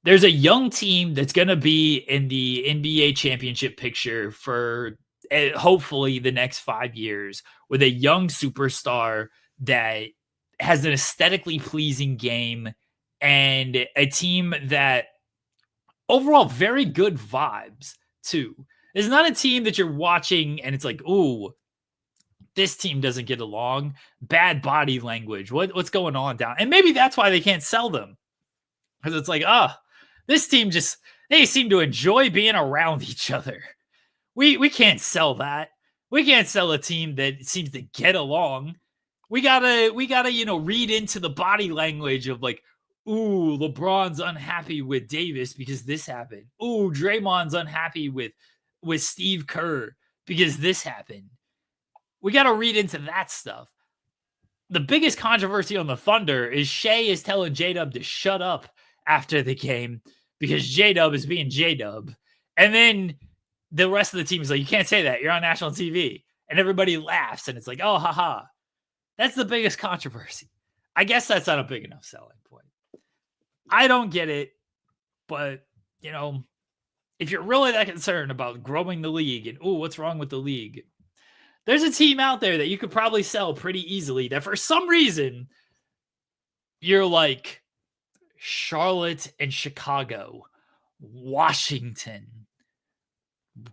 There's a young team that's going to be in the NBA championship picture for hopefully the next 5 years with a young superstar that has an aesthetically pleasing game and a team that overall very good vibes too. It's not a team that you're watching and it's like, ooh, this team doesn't get along. Bad body language. What's going on down? And maybe that's why they can't sell them. Because it's like, this team they seem to enjoy being around each other. We can't sell that. We can't sell a team that seems to get along. We gotta, read into the body language of like, ooh, LeBron's unhappy with Davis because this happened. Ooh, Draymond's unhappy with Steve Kerr because this happened. We got to read into that stuff. The biggest controversy on the Thunder is Shea is telling J-Dub to shut up after the game because J-Dub is being J-Dub. And then the rest of the team is like, you can't say that. You're on national TV. And everybody laughs. And it's like, oh, haha. That's the biggest controversy. I guess that's not a big enough selling point. I don't get it. But, if you're really that concerned about growing the league and, ooh, what's wrong with the league? There's a team out there that you could probably sell pretty easily that for some reason you're like Charlotte and Chicago, Washington.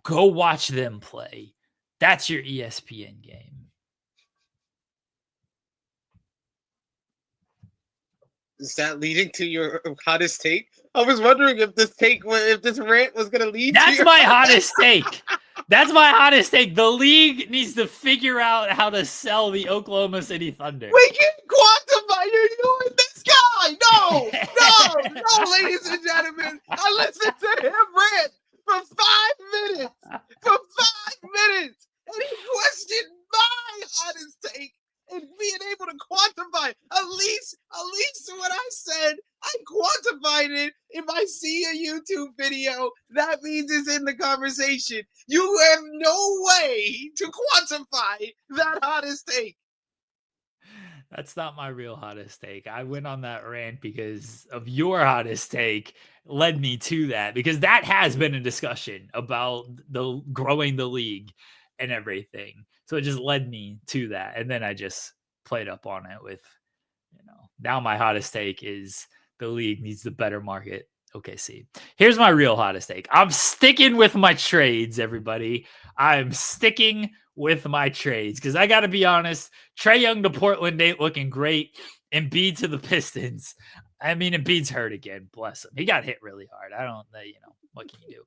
Go watch them play. That's your ESPN game. Is that leading to your hottest take? I was wondering if this rant was going to lead That's to my hottest take. That's my hottest take. The league needs to figure out how to sell the Oklahoma City Thunder. We can quantify you and this guy. No, ladies and gentlemen. I listened to him rant for 5 minutes. And he questioned my hottest take and being able to quantify at least what I said. I quantified it. If I see a YouTube video, that means it's in the conversation. You have no way to quantify that hottest take. That's not my real hottest take. I went on that rant because of your hottest take led me to that, because that has been a discussion about the growing the league and everything. So it just led me to that. And then I just played up on it with, now my hottest take is the league needs the better market. Okay, see, here's my real hottest take. I'm sticking with my trades, everybody. I'm sticking with my trades because I got to be honest, Trae Young to Portland ain't looking great. Embiid to the Pistons. I mean, Embiid's hurt again. Bless him. He got hit really hard. I don't know, what can you do?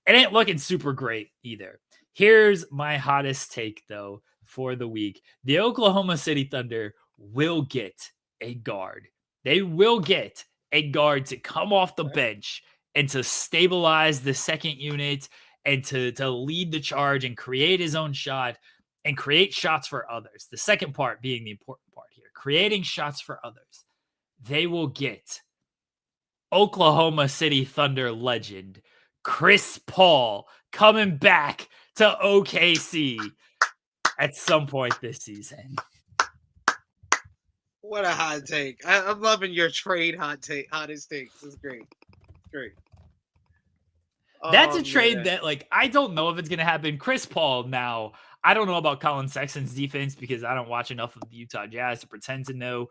It ain't looking super great either. Here's my hottest take, though, for the week. The Oklahoma City Thunder will get a guard. They will get a guard to come off the bench and to stabilize the second unit and to lead the charge and create his own shot and create shots for others. The second part being the important part here, creating shots for others. They will get Oklahoma City Thunder legend Chris Paul coming back to OKC at some point this season. What a hot take. I'm loving your trade hottest takes. This is great. Great. That's a trade that, I don't know if it's going to happen. Chris Paul now, I don't know about Colin Sexton's defense because I don't watch enough of the Utah Jazz to pretend to know.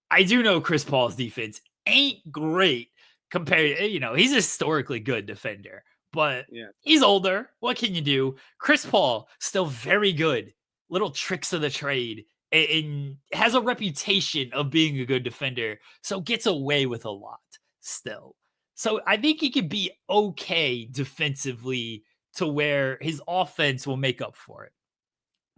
I do know Chris Paul's defense ain't great compared, he's a historically good defender, but he's older. What can you do? Chris Paul, still very good. Little tricks of the trade and has a reputation of being a good defender. So gets away with a lot still. So I think he could be okay defensively to where his offense will make up for it.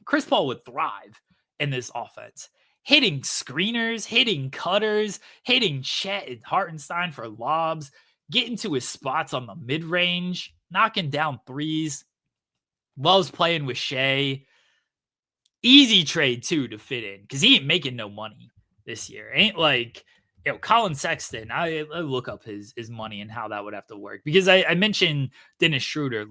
Chris Paul would thrive in this offense. Hitting screeners, hitting cutters, hitting Chet and Hartenstein for lobs, getting to his spots on the mid-range, knocking down threes. Loves playing with Shea. Easy trade, too, to fit in because he ain't making no money this year. Ain't like, Colin Sexton, I look up his money and how that would have to work because I mentioned Dennis Schroder.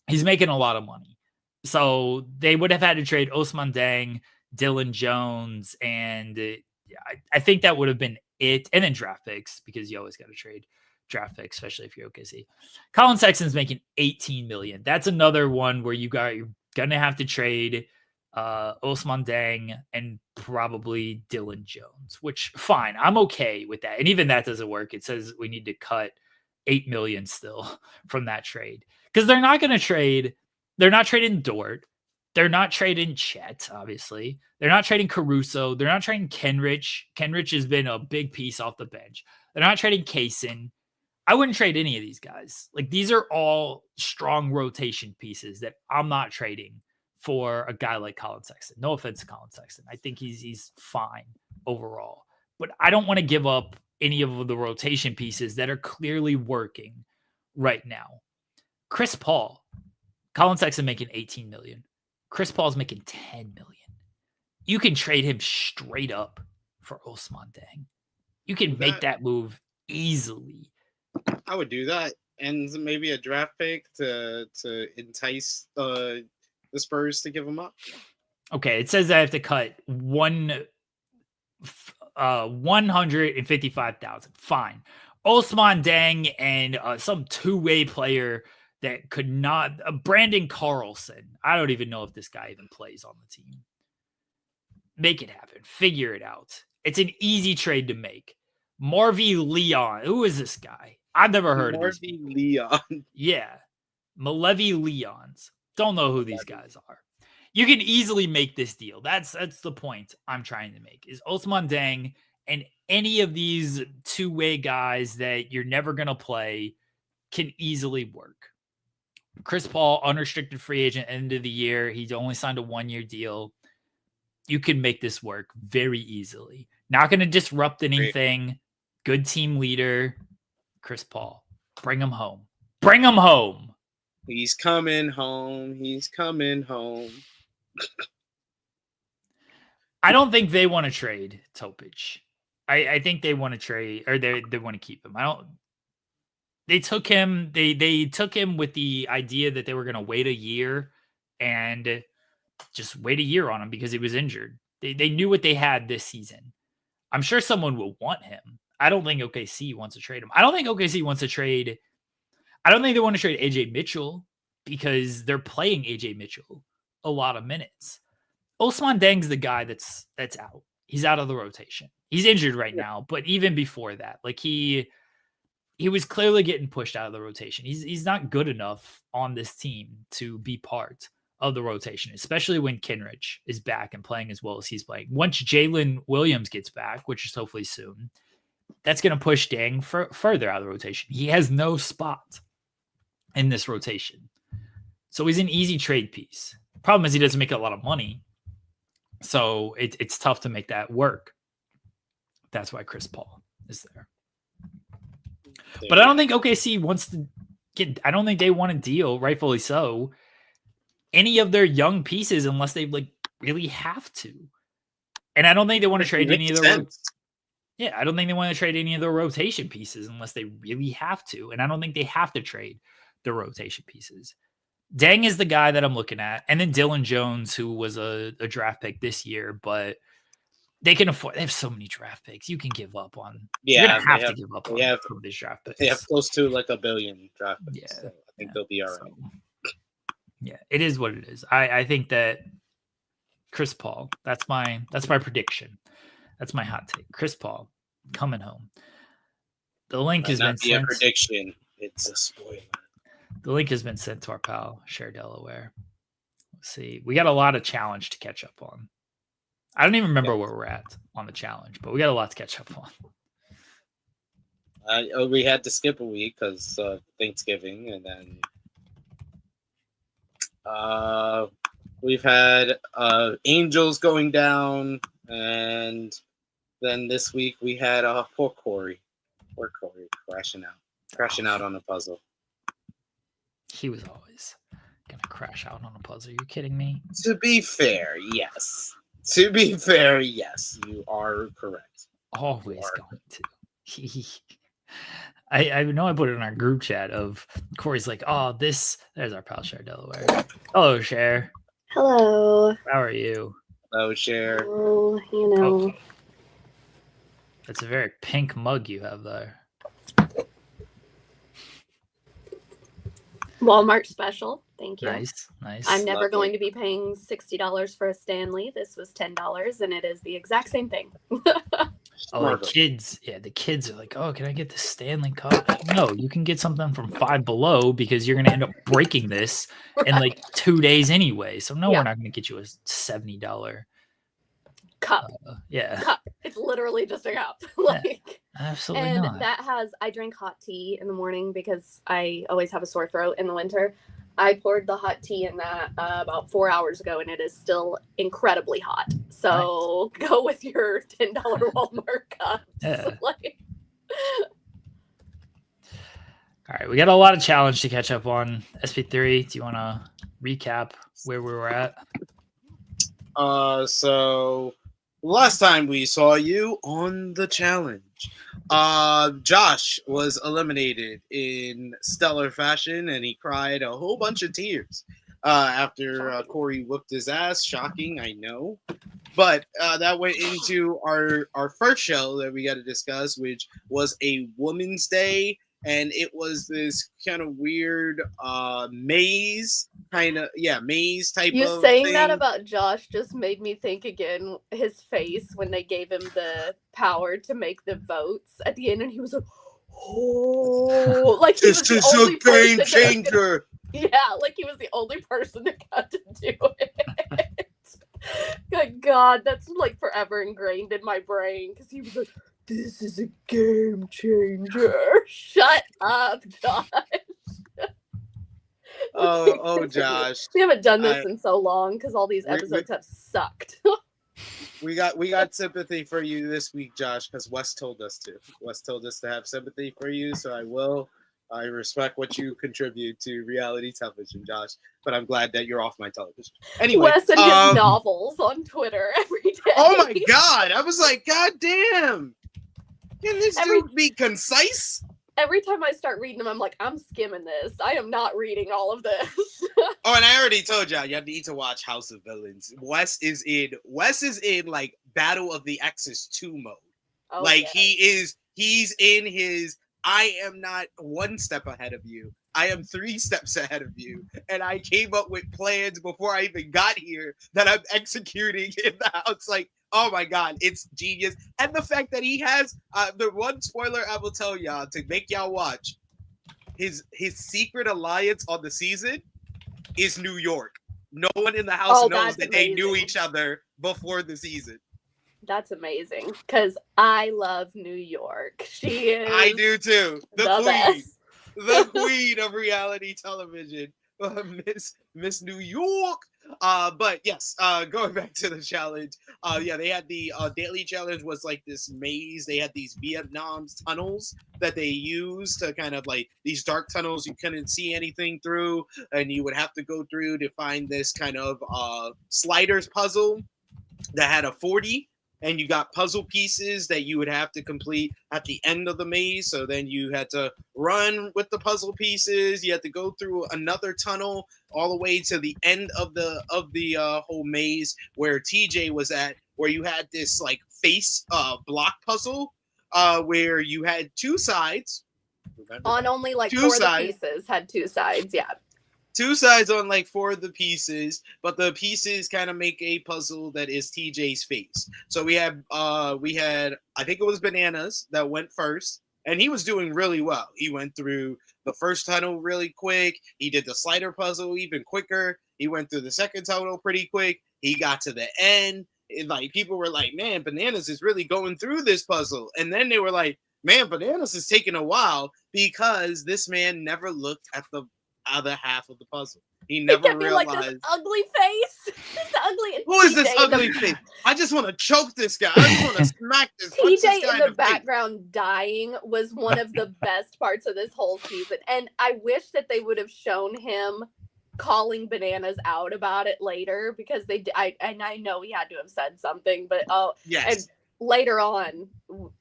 He's making a lot of money. So they would have had to trade Osman Dang, Dylan Jones, and I think that would have been it. And then draft picks because you always got to trade draft picks, especially if you're OKC. Colin Sexton's making $18 million. That's another one where you're going to have to trade Osman Dang and probably Dylan Jones, which fine. I'm okay with that. And even that doesn't work. It says we need to cut $8 million still from that trade because they're not going to trade. They're not trading Dort. They're not trading Chet, obviously. They're not trading Caruso. They're not trading Kenrich. Kenrich has been a big piece off the bench. They're not trading Kaysen. I wouldn't trade any of these guys. These are all strong rotation pieces that I'm not trading for a guy like Colin Sexton. No offense to Colin Sexton. I think he's fine overall. But I don't want to give up any of the rotation pieces that are clearly working right now. Chris Paul. Colin Sexton making $18 million. Chris Paul's making $10 million. You can trade him straight up for Osman Dang. You can make that move easily. I would do that. And maybe a draft pick to entice the Spurs to give him up. Okay, it says I have to cut 155,000. Fine. Osman Dang and some two-way player that could not. Brandon Carlson. I don't even know if this guy even plays on the team. Make it happen. Figure it out. It's an easy trade to make. Marvy Leon. Who is this guy? I've never heard of this. Marvy Leon. Yeah. Malevi Leons. Don't know who these guys are. You can easily make this deal. That's the point I'm trying to make. Is Osman Dang and any of these two-way guys that you're never going to play can easily work. Chris Paul, unrestricted free agent, end of the year. He's only signed a 1-year deal. You can make this work very easily. Not going to disrupt anything. Great. Good team leader. Chris Paul. Bring him home. Bring him home. He's coming home. He's coming home. I don't think they want to trade Topic. I think they want to trade, or they want to keep him. They took him. They took him with the idea that they were going to wait a year and just wait a year on him because he was injured. They knew what they had this season. I'm sure someone will want him. I don't think OKC wants to trade him. I don't think OKC wants to trade. I don't think they want to trade AJ Mitchell because they're playing AJ Mitchell a lot of minutes. Osman Dang's the guy that's out. He's out of the rotation. He's injured right now, but even before that, he was clearly getting pushed out of the rotation. He's not good enough on this team to be part of the rotation, especially when Kenrich is back and playing as well as he's playing. Once Jalen Williams gets back, which is hopefully soon, that's going to push Deng further out of the rotation. He has no spot in this rotation. So he's an easy trade piece. Problem is he doesn't make a lot of money. So it's tough to make that work. That's why Chris Paul is there. But I don't think OKC wants to get, I don't think they want to deal, rightfully so, any of their young pieces unless they like really have to. And I don't think they want to trade any of their I don't think they want to trade any of their rotation pieces unless they really have to. And I don't think they have to trade the rotation pieces. Deng is the guy that I'm looking at. And then Dylan Jones, who was a draft pick this year, but they can afford, they have so many draft picks. You can give up on. Yeah, you're gonna have to give up on some of these draft picks. They have close to like $1 billion draft picks. Yeah. So I think they'll be all right. Yeah, it is what it is. I think that Chris Paul, that's my prediction. That's my hot take. Chris Paul coming home. The link has been sent. A prediction. It's a spoiler. The link has been sent to our pal Cher Delaware. Let's see. We got a lot of challenge to catch up on. I don't even remember where we're at on the challenge, but we got a lot to catch up on. We had to skip a week because Thanksgiving, and then we've had Angels going down, and then this week we had poor Corey crashing out on a puzzle. He was always gonna crash out on a puzzle. Are you kidding me? To be fair, yes. You are correct. Always going to. I know I put it in our group chat of Corey's like, oh, there's our pal Cher Delaware. Hello, Cher. Hello. How are you? Hello, Cher. Oh, you know. Oh. That's a very pink mug you have there. Walmart special. Thank you. Nice. I'm never going to be paying $60 for a Stanley. This was $10, and it is the exact same thing. The kids are like, oh, can I get the Stanley Cup? No, you can get something from Five Below because you're going to end up breaking this in like 2 days anyway. So we're not going to get you a $70 cup. Cup. It's literally just a cup. Absolutely and not. I drink hot tea in the morning because I always have a sore throat in the winter. I poured the hot tea in that about 4 hours ago, and it is still incredibly hot. So go with your $10 Walmart cups. Yeah. All right, we got a lot of challenge to catch up on. SP3, do you want to recap where we were at? So last time we saw you on the challenge, Josh was eliminated in stellar fashion, and he cried a whole bunch of tears after Corey whooped his ass. Shocking, I know. But that went into our first show that we got to discuss, which was a Women's Day. And it was this kind of weird maze type you of saying thing. That about Josh just made me think again his face when they gave him the power to make the votes at the end, and he was like, oh, like he this was is a game changer. Like he was the only person that got to do it. Good God, that's like forever ingrained in my brain because he was like, this is a game changer. Shut up, Josh. Oh, Josh. We haven't done this in so long because all these episodes have sucked. We got sympathy for you this week, Josh, because Wes told us to. Wes told us to have sympathy for you, so I will. I respect what you contribute to reality television, Josh, but I'm glad that you're off my television. Anyway, Wes and his novels on Twitter every day. Oh my God! I was like, God damn! Can this dude be concise? Every time I start reading them, I'm like, I'm skimming this. I am not reading all of this. Oh, and I already told y'all, you need to watch House of Villains. Wes is in like Battle of the Exes 2 mode. Oh, like he's in his I am not one step ahead of you. I am 3 steps ahead of you. And I came up with plans before I even got here that I'm executing in the house. Like, oh my God, it's genius. And the fact that he has the one spoiler I will tell y'all to make y'all watch, his secret alliance on the season is New York. No one in the house Oh, knows that's that they knew amazing. each other before the season. That's amazing because I love New York. She is I do too. The the queen. best. The queen of reality television. Miss New York. But yes, going back to the challenge. Yeah, they had the daily challenge was like this maze. They had these Vietnam's tunnels that they used to kind of like these dark tunnels you couldn't see anything through, and you would have to go through to find this kind of sliders puzzle that had a 40, and you got puzzle pieces that you would have to complete at the end of the maze. So then you had to run with the puzzle pieces. You had to go through another tunnel all the way to the end of the whole maze where TJ was at, where you had this like face block puzzle where you had two sides. On only like Two 4 of the sides. pieces had 2 sides. Yeah. Two sides on like 4 of the pieces, but the pieces kind of make a puzzle that is TJ's face. So we had I think it was Bananas that went first, and he was doing really well. He went through the first tunnel really quick. He did the slider puzzle even quicker. He went through the second tunnel pretty quick. He got to the end. Like people were like, "Man, Bananas is really going through this puzzle," and then they were like, "Man, Bananas is taking a while because this man never looked at the other half of the puzzle. He never kept being realized like this ugly face. This ugly. who is this TJ in the- ugly face. I just want to choke this guy. I just want to smack this. punch this TJ guy in the face. background dying was one of the best parts of this whole season, and I wish that they would have shown him calling Bananas out about it later because they. I know he had to have said something, but Yes, later on,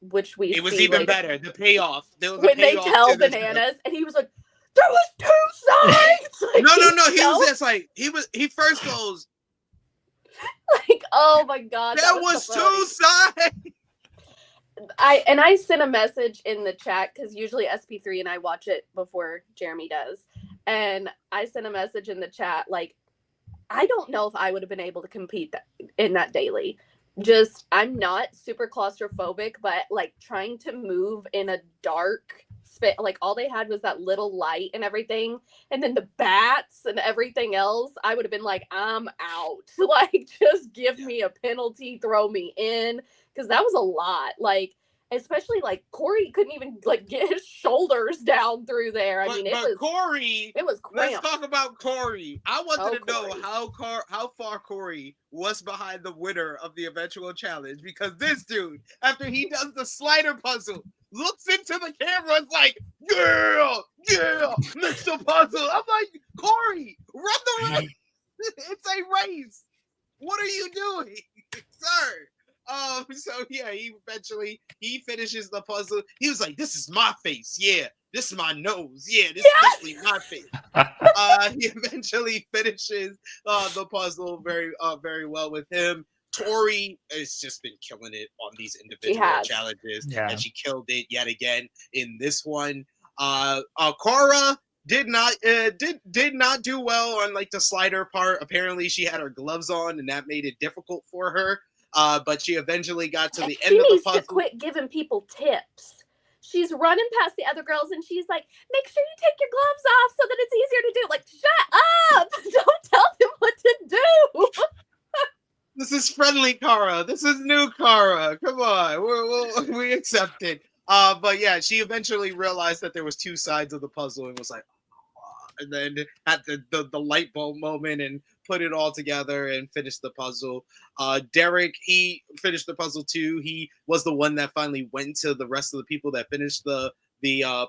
which we it was see even later, better. The payoff. There was a when they payoff tell to this. Bananas, and he was like, "There was 2 sides." Like, No. He you know? was just like he first goes. Like, oh my god, There that was so funny. 2 sides. I sent a message in the chat because usually SP3 and I watch it before Jeremy does, and I sent a message in the chat like, I don't know if I would have been able to compete in that daily. Just I'm not super claustrophobic, but like trying to move in a dark space, like all they had was that little light and everything, and then the bats and everything else. I would have been like, I'm out. Like, just give me a penalty, throw me in, because that was a lot. Like, especially like Corey couldn't even like get his shoulders down through there. I mean, But Corey, it was let's cramped. talk about Corey. I wanted to know Corey. how far Corey was behind the winner of the eventual challenge, because this dude, after he does the slider puzzle, looks into the camera and is like, yeah, Mr. Puzzle. I'm like, Corey, run the race. It's a race. What are you doing, sir? So yeah, he finishes the puzzle. He was like, "This is my face, yeah. This is my nose, yeah. This is definitely my face." He eventually finishes the puzzle very well with him. Tori has just been killing it on these individual challenges, and she killed it yet again in this one. Cora did not do well on like the slider part. Apparently, she had her gloves on, and that made it difficult for her. But she eventually got to the end of the puzzle. She needs to quit giving people tips. She's running past the other girls and she's like, make sure you take your gloves off so that it's easier to do. Like, shut up! Don't tell them what to do. This is friendly Kara. This is new Kara. Come on, we accept it. But yeah, she eventually realized that there was 2 sides of the puzzle and was like, and then had the light bulb moment and put it all together and finished the puzzle. Derek, he finished the puzzle too. He was the one that finally went to the rest of the people that finished the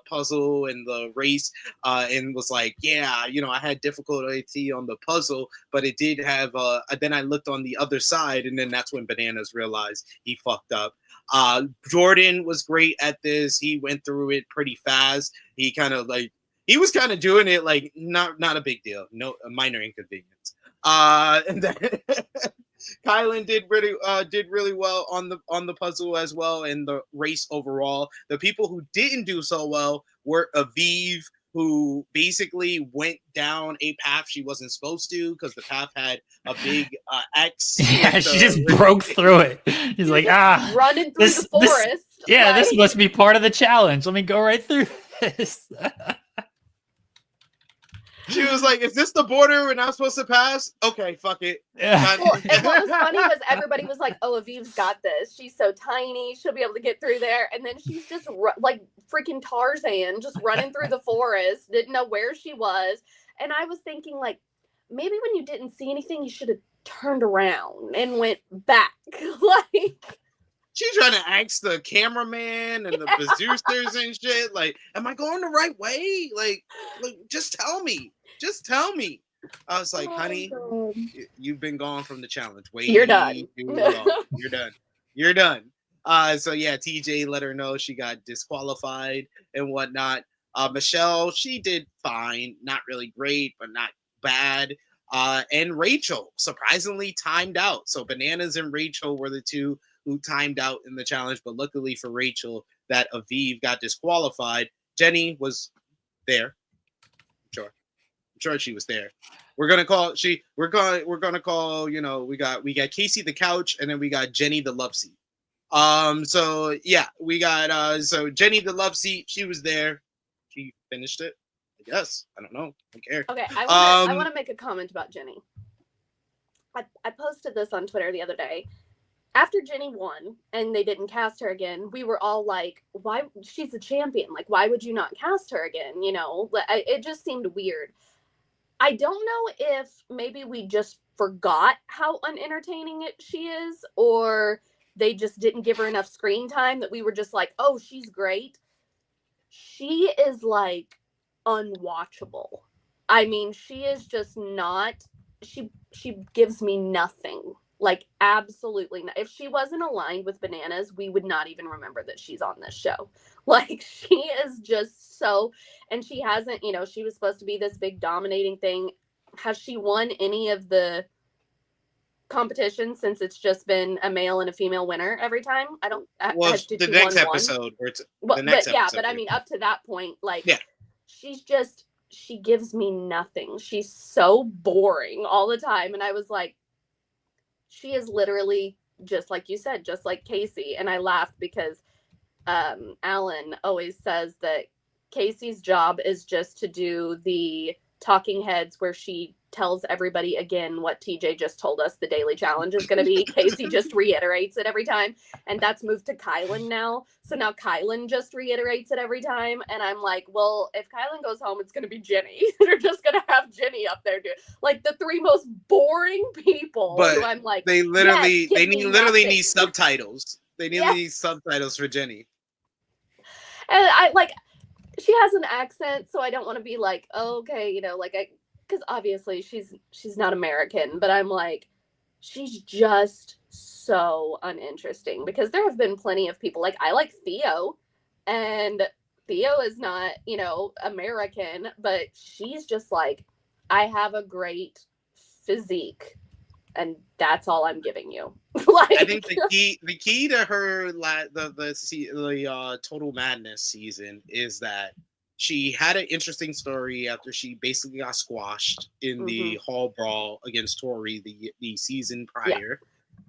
puzzle and the race and was like, yeah, I had difficulty on the puzzle, but it did have then I looked on the other side, and then that's when Bananas realized he fucked up. Jordan was great at this. He went through it pretty fast. He was kind of doing it like not a big deal, a minor inconvenience. And then Kylan did really well on the puzzle as well, and the race overall. The people who didn't do so well were Aviv, who basically went down a path she wasn't supposed to because the path had a big X. Yeah, she just broke through it. She's like, running through the forest. This must be part of the challenge. Let me go right through this. She was like, "Is this the border we're not supposed to pass?" Okay, fuck it. Yeah. Well, and what was funny was everybody was like, "Oh, Aviv's got this. She's so tiny, she'll be able to get through there." And then she's just like freaking Tarzan, just running through the forest, didn't know where she was. And I was thinking, like, maybe when you didn't see anything, you should have turned around and went back. Like, she's trying to ask the cameraman and the producers and shit, like, "Am I going the right way? Like, just tell me. Just tell me." I was like, "Honey, you've been gone from the challenge. Wait, you're done. You're done. You're done." So yeah, TJ let her know she got disqualified and whatnot. Michelle, she did fine, not really great, but not bad. And Rachel surprisingly timed out. So Bananas and Rachel were the two who timed out in the challenge, but luckily for Rachel, that Aviv got disqualified. Jenny was there. I'm sure she was there. We're gonna call you know, we got Casey the couch, and then we got Jenny the love seat. So yeah, we got so Jenny the love seat, she was there. She finished it, I guess. I don't know. I don't care. Okay, I want to make a comment about Jenny. I posted this on Twitter the other day. After Jenny won and they didn't cast her again, we were all like, "Why? She's a champion. Like, why would you not cast her again?" You know, it just seemed weird. I don't know if maybe we just forgot how unentertaining she is, or they just didn't give her enough screen time that we were just like, "Oh, she's great." She is like unwatchable. I mean, she is just not, she gives me nothing. Like, absolutely not. If she wasn't aligned with Bananas, we would not even remember that she's on this show. Like, she is just so, and she hasn't, you know, she was supposed to be this big dominating thing. Has she won any of the competitions since it's just been a male and a female winner every time? I don't. Well, the next episode. But I mean, up to that point, like, yeah, she's just, she gives me nothing. She's so boring all the time. And I was like, she is literally just like you said, just like Casey. And I laughed because Alan always says that Casey's job is just to do the talking heads where she tells everybody again what TJ just told us the daily challenge is going to be. Casey just reiterates it every time, and that's moved to Kylan now. So now Kylan just reiterates it every time, and I'm like, well, if Kylan goes home, it's going to be Jenny. They're just going to have Jenny up there, like the three most boring people. But who I'm like, they literally, yes, need subtitles. They need subtitles for Jenny. And I like, she has an accent, so I don't want to be like, oh, okay, you know, like because obviously she's not American, but I'm like, she's just so uninteresting, because there have been plenty of people, like, I like Theo, and Theo is not, you know, American, but she's just like, I have a great physique, and that's all I'm giving you. Like, I think the key to her the Total Madness season is that she had an interesting story after she basically got squashed in the hall brawl against Tori the season prior.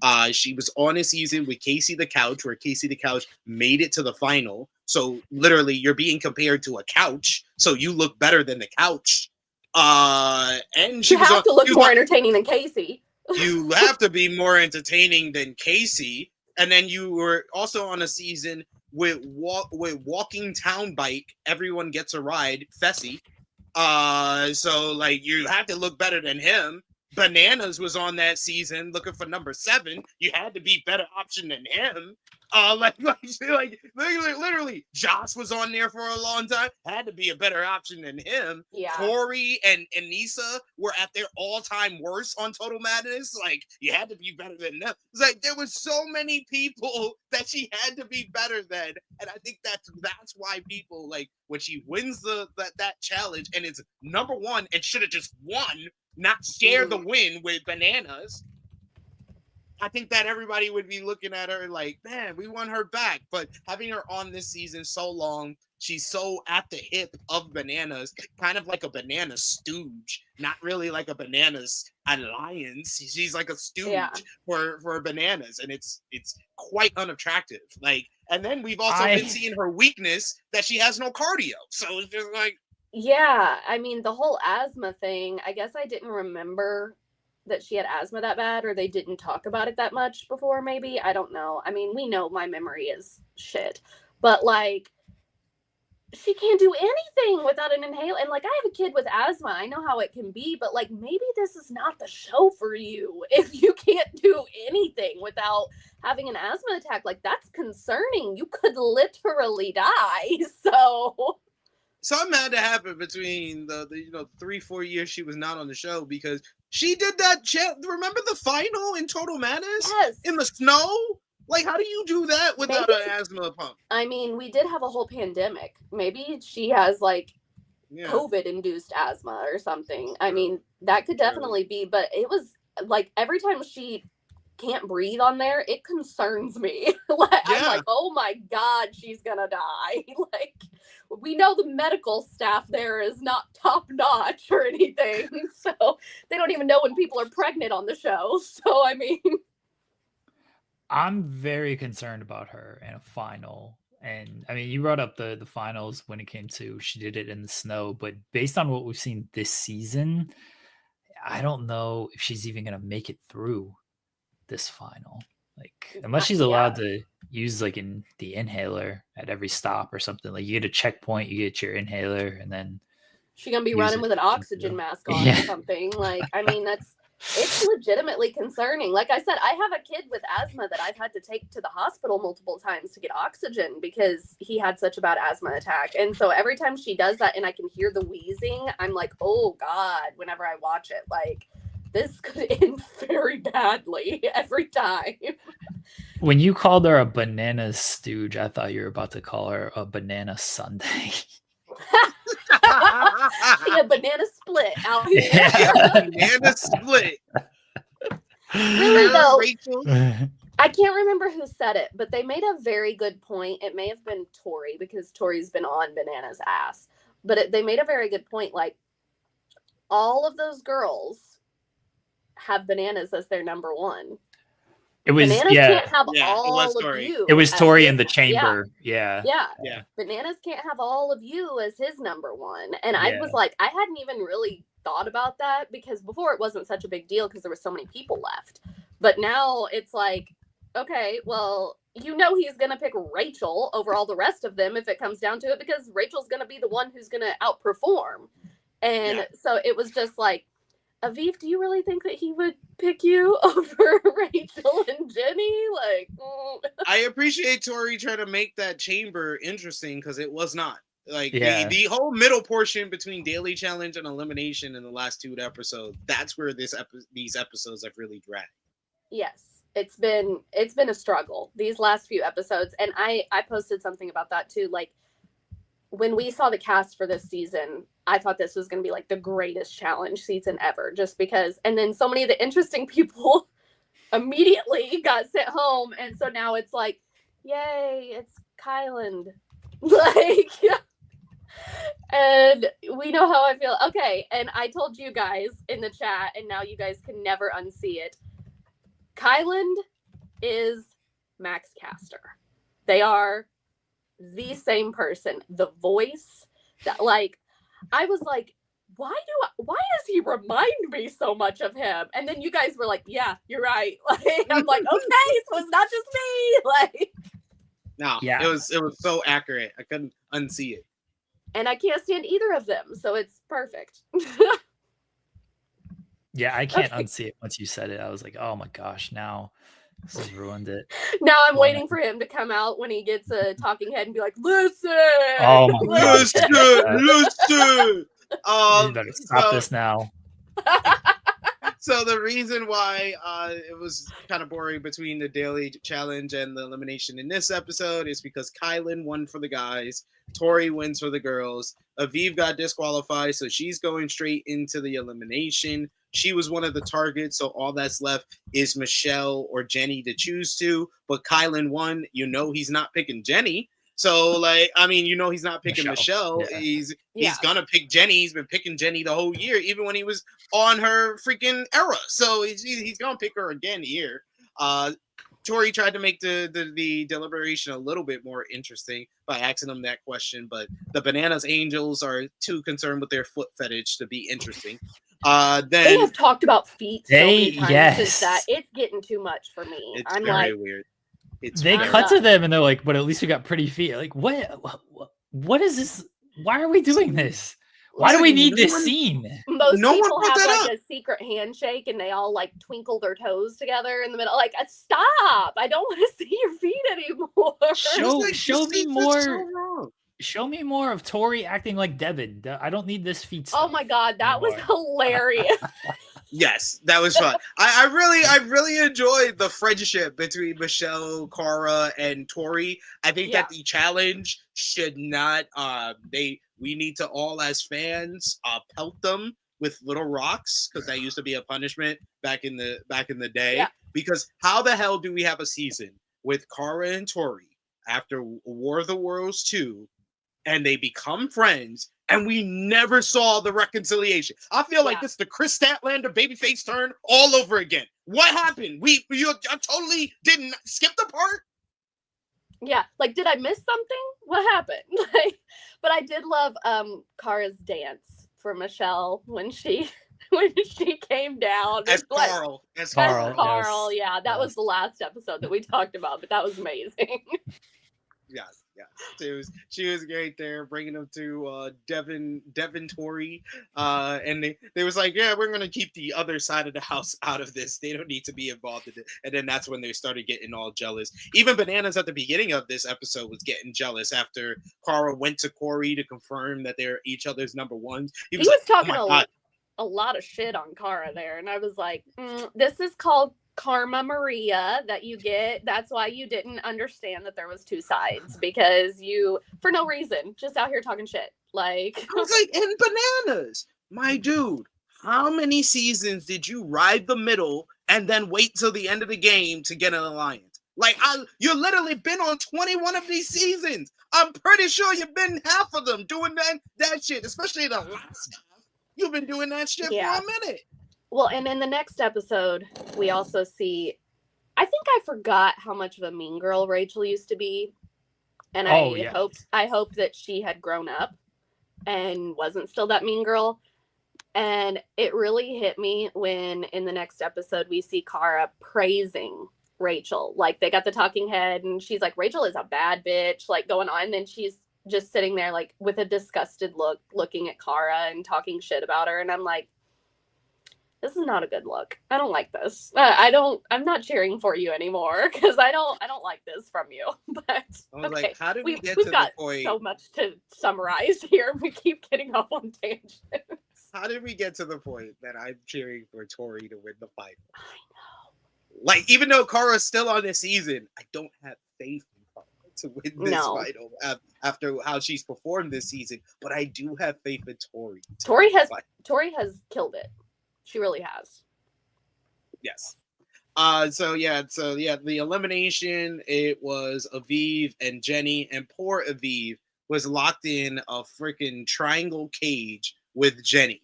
Yeah. She was on a season with Casey the Couch, where Casey the Couch made it to the final. So literally, you're being compared to a couch, so you look better than the couch. And she have to look more entertaining than Casey. You have to be more entertaining than Casey. And then you were also on a season with Walking Town Bike. Everyone gets a ride. Fessy. So like, you have to look better than him. Bananas was on that season looking for number 7. You had to be better option than him. Literally, Josh was on there for a long time. Had to be a better option than him. Yeah. Corey and Nisa were at their all-time worst on Total Madness. Like, you had to be better than them. It's like, there was so many people that she had to be better than, and I think that's why people, like, when she wins that challenge and it's number 1 and should have just won, not share the win with Bananas, I think that everybody would be looking at her like, man, we want her back. But having her on this season so long, she's so at the hip of Bananas, kind of like a Banana stooge, not really like a Bananas alliance. She's like a stooge for Bananas, and it's quite unattractive. Like, and then we've also been seeing her weakness that she has no cardio. So it's just like, Yeah, I mean, the whole asthma thing, I guess I didn't remember that she had asthma that bad, or they didn't talk about it that much before, maybe. I don't know. I mean, we know my memory is shit. But, like, she can't do anything without an inhaler. And, like, I have a kid with asthma. I know how it can be, but, like, maybe this is not the show for you if you can't do anything without having an asthma attack. Like, that's concerning. You could literally die. Something had to happen between the 3-4 years she was not on the show, because she did that. Remember the final in Total Madness? Yes. In the snow? Like, how do you do that without an asthma pump? I mean, we did have a whole pandemic. Maybe she has, like, COVID-induced asthma or something. I mean, that could definitely be, but it was, like, every time she can't breathe on there, it concerns me. I'm like, oh my God, she's gonna die. Like, we know the medical staff there is not top notch or anything, so they don't even know when people are pregnant on the show. So I mean, I'm very concerned about her in a final. And I mean, you brought up the finals when it came to she did it in the snow, but based on what we've seen this season, I don't know if she's even gonna make it through this final. Like, unless she's allowed to use like the inhaler at every stop or something. Like, you get a checkpoint, you get your inhaler, and then she's gonna be running with an oxygen mask on or something. Like, I mean, it's legitimately concerning. Like I said, I have a kid with asthma that I've had to take to the hospital multiple times to get oxygen because he had such a bad asthma attack. And so every time she does that and I can hear the wheezing, I'm like, oh God, whenever I watch it, like, this could end very badly every time. When you called her a banana stooge, I thought you were about to call her a banana sundae. A banana split out here. Banana split. Really though, Rachel? I can't remember who said it, but they made a very good point. It may have been Tori, because Tori's been on Banana's ass. But they made a very good point. Like, all of those girls have Bananas as their number one. It was Bananas can't have all of you. It was Tori in the chamber. Yeah. Bananas can't have all of you as his number one. And I was like, I hadn't even really thought about that, because before it wasn't such a big deal because there were so many people left. But now it's like, okay, well, you know he's going to pick Rachel over all the rest of them if it comes down to it, because Rachel's going to be the one who's going to outperform. And so it was just like, Aviv, do you really think that he would pick you over Rachel and Jenny? Like, I appreciate Tori trying to make that chamber interesting, because it was not. Like, the whole middle portion between Daily Challenge and Elimination in the last 2 episodes, that's where these episodes have really dragged. Yes, it's been a struggle these last few episodes, and I posted something about that too. Like, when we saw the cast for this season, I thought this was going to be like the greatest challenge season ever, just because. And then so many of the interesting people immediately got sent home, and so now it's like, yay, it's Kyland. Like, and we know how I feel. Okay, and I told you guys in the chat, and now you guys can never unsee it. Kyland is Max Caster. They are the same person. The voice, that, like, I was like, why does he remind me so much of him? And then you guys were like, yeah, you're right. Like, I'm like, okay, so it's not just me. Like, no, it was so accurate. I couldn't unsee it. And I can't stand either of them, so it's perfect. Yeah, I can't unsee it once you said it. I was like, oh my gosh, now this has ruined it. Now I'm waiting for him to come out when he gets a talking head and be like, listen. Oh my gosh. Listen. You better stop this now. So the reason why it was kind of boring between the Daily Challenge and the Elimination in this episode is because Kylan won for the guys, Tori wins for the girls, Aviv got disqualified, so she's going straight into the elimination. She was one of the targets, so all that's left is Michelle or Jenny to choose to. But Kylan won. You know he's not picking Jenny. So, like, I mean, you know he's not picking Michelle. Yeah. He's gonna pick Jenny. He's been picking Jenny the whole year, even when he was on her freaking era. So he's gonna pick her again here. Tori tried to make the deliberation a little bit more interesting by asking them that question, but the Bananas Angels are too concerned with their foot fetish to be interesting. They Then have talked about feet so many times yes. since that. It's getting too much for me. it's I'm very like, weird. They very cut to done. them and they're like, but at least we got pretty feet. Like, what is this? Why are we doing this? Why do we need this scene? most No one people brought have that like a secret handshake and they all like twinkle their toes together in the middle. Like, stop! I don't want to see your feet anymore. Show me It's more. so wrong. Show me more of Tori acting like Devin. I don't need this feet stuff. Oh my god, that was anymore. hilarious. Yes, that was fun. I really enjoyed the friendship between Michelle, Cara, and Tori. I think that the challenge should not we need to all as fans pelt them with little rocks, because that used to be a punishment back in the day. Yeah. Because how the hell do we have a season with Cara and Tori after War of the Worlds 2 and they become friends, and we never saw the reconciliation? I feel like this is the Chris Statlander babyface turn all over again. What happened? I totally didn't skip the part. Yeah, like, did I miss something? What happened? Like, but I did love Cara's dance for Michelle when she came down As like, Carl. as Carl. Yes. Yeah, that was the last episode that we talked about, but that was amazing. Yes. She was great there, bringing them to Devin Tori, and they was like, yeah, we're gonna keep the other side of the house out of this. They don't need to be involved in it. And then that's when they started getting all jealous. Even Bananas at the beginning of this episode was getting jealous after Cara went to Corey to confirm that they're each other's number ones. He was like, talking oh my God. a lot of shit on Cara there, and I was like, this is called Karma Maria that you get. That's why you didn't understand that there was two sides, because you, for no reason, just out here talking shit. Like, I was like, and Bananas, my dude, how many seasons did you ride the middle and then wait till the end of the game to get an alliance? Like, you literally been on 21 of these seasons. I'm pretty sure you've been half of them doing that shit, especially the last half. You've been doing that shit for a minute. Well, and in the next episode, we also see, I think I forgot how much of a mean girl Rachel used to be. And I hope that she had grown up and wasn't still that mean girl. And it really hit me when in the next episode, we see Cara praising Rachel. Like, they got the talking head and she's like, Rachel is a bad bitch, like, going on. And then she's just sitting there like with a disgusted look, looking at Cara and talking shit about her. And I'm like, this is not a good look. I don't like this. I'm not cheering for you anymore, because I don't like this from you. But okay, like, how did we get we've to got the point? So much to summarize here. We keep getting off on tangents. How did we get to the point that I'm cheering for Tori to win the fight? I know. Like, even though Cara's still on this season, I don't have faith in Cara to win this fight after how she's performed this season. But I do have faith in Tori. Tori has killed it. She really has. Yes. So the elimination, it was Aviv and Jenny, and poor Aviv was locked in a freaking triangle cage with Jenny.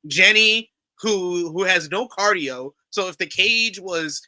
Jenny, who has no cardio. So if the cage was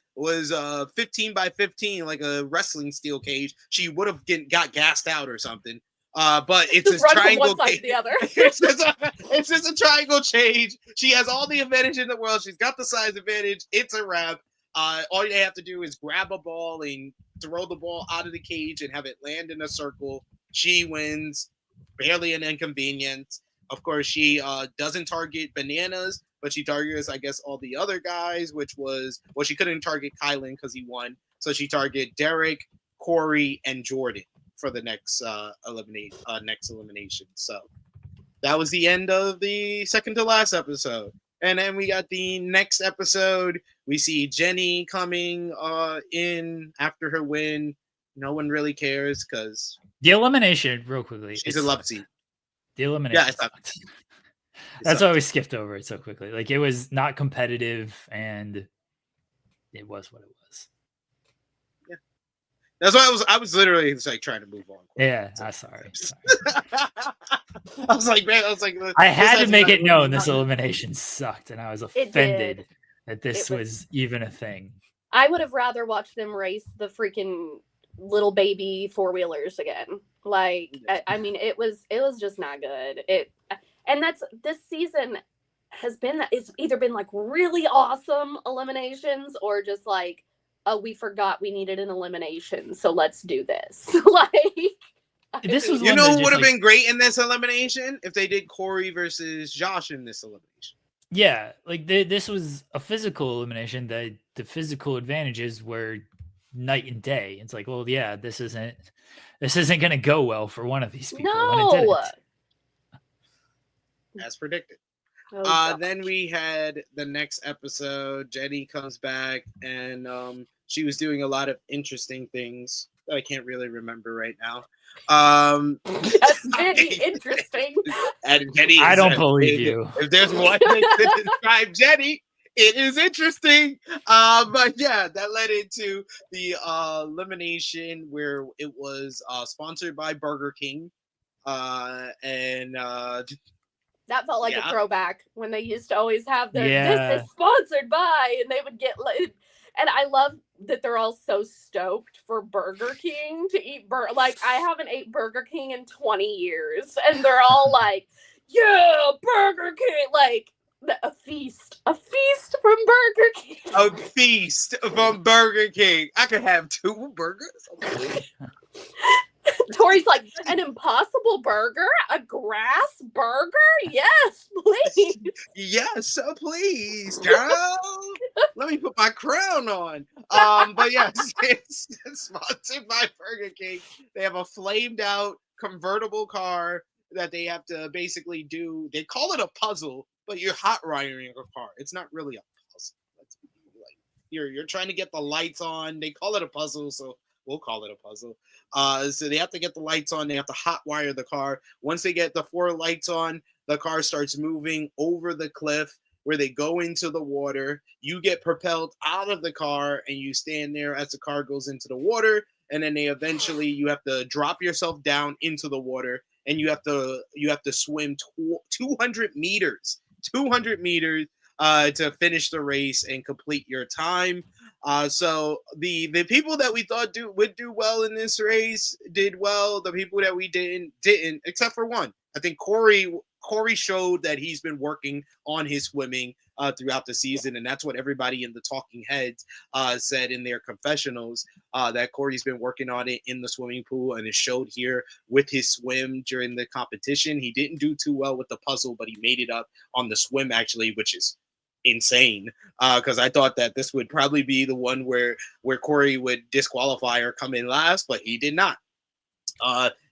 15 by 15, like a wrestling steel cage, she would have got gassed out or something. But it's just a triangle from one side to the other. it's just a triangle change. She has all the advantage in the world. She's got the size advantage. It's a wrap. All you have to do is grab a ball and throw the ball out of the cage and have it land in a circle. She wins. Barely an inconvenience. Of course, she doesn't target Bananas, but she targets, I guess, all the other guys, which was, well, she couldn't target Kylan because he won. So she targeted Derek, Corey, and Jordan for the next elimination. So that was the end of the second to last episode. And then we got the next episode. We see Jenny coming in after her win. No one really cares because the elimination, real quickly. She's a love seat. The elimination. Yeah, that's why we skipped over it so quickly. Like, it was not competitive, and it was what it was. That's why I was literally just like trying to move on. Yeah, I'm sorry. I was like, I had to make it known this elimination sucked, and I was offended that this was even a thing. I would have rather watched them race the freaking little baby four-wheelers again. Like, I mean, it was just not good. And that's this season has been, it's either been like really awesome eliminations or just like, oh, we forgot we needed an elimination, so let's do this. Like, This was You one know that who just, would have like, been great in this elimination? If they did Corey versus Josh in this elimination. yeah, like this was a physical elimination. The physical advantages were night and day. It's like, well, yeah, this isn't going to go well for one of these people, and it no. didn't. As predicted. Oh, God. Then we had the next episode. Jenny comes back, and she was doing a lot of interesting things that I can't really remember right now. That's very interesting. And Jenny, I don't believe you. If there's one thing to describe Jenny, it is interesting. But yeah, that led into the elimination where it was sponsored by Burger King, and That felt like Yeah. a throwback when they used to always have the Yeah. this is sponsored by, and they would get and I love that they're all so stoked for Burger King to eat like I haven't ate Burger King in 20 years, and they're all like, yeah, Burger King, like a feast from Burger King. a feast from Burger King. I could have 2 burgers. Tori's like, an impossible burger? A grass burger? Yes, please. Yes, please, girl. Let me put my crown on. But yes, it's sponsored by Burger King. They have a flamed out convertible car that they have to basically do. They call it a puzzle, but you're hot wiring a car. It's not really a puzzle. You're trying to get the lights on. They call it a puzzle, so we'll call it a puzzle. So they have to get the lights on. They have to hot wire the car. Once they get the 4 lights on, the car starts moving over the cliff where they go into the water. You get propelled out of the car and you stand there as the car goes into the water. And then you have to drop yourself down into the water, and you have to swim 200 meters to finish the race and complete your time. So the people that we thought would do well in this race did well. The people that we didn't, except for one. I think Corey showed that he's been working on his swimming throughout the season, and that's what everybody in the talking heads said in their confessionals, that Corey's been working on it in the swimming pool, and it showed here with his swim during the competition. He didn't do too well with the puzzle, but he made it up on the swim actually, which is insane, because I thought that this would probably be the one where Corey would disqualify or come in last, but he did not.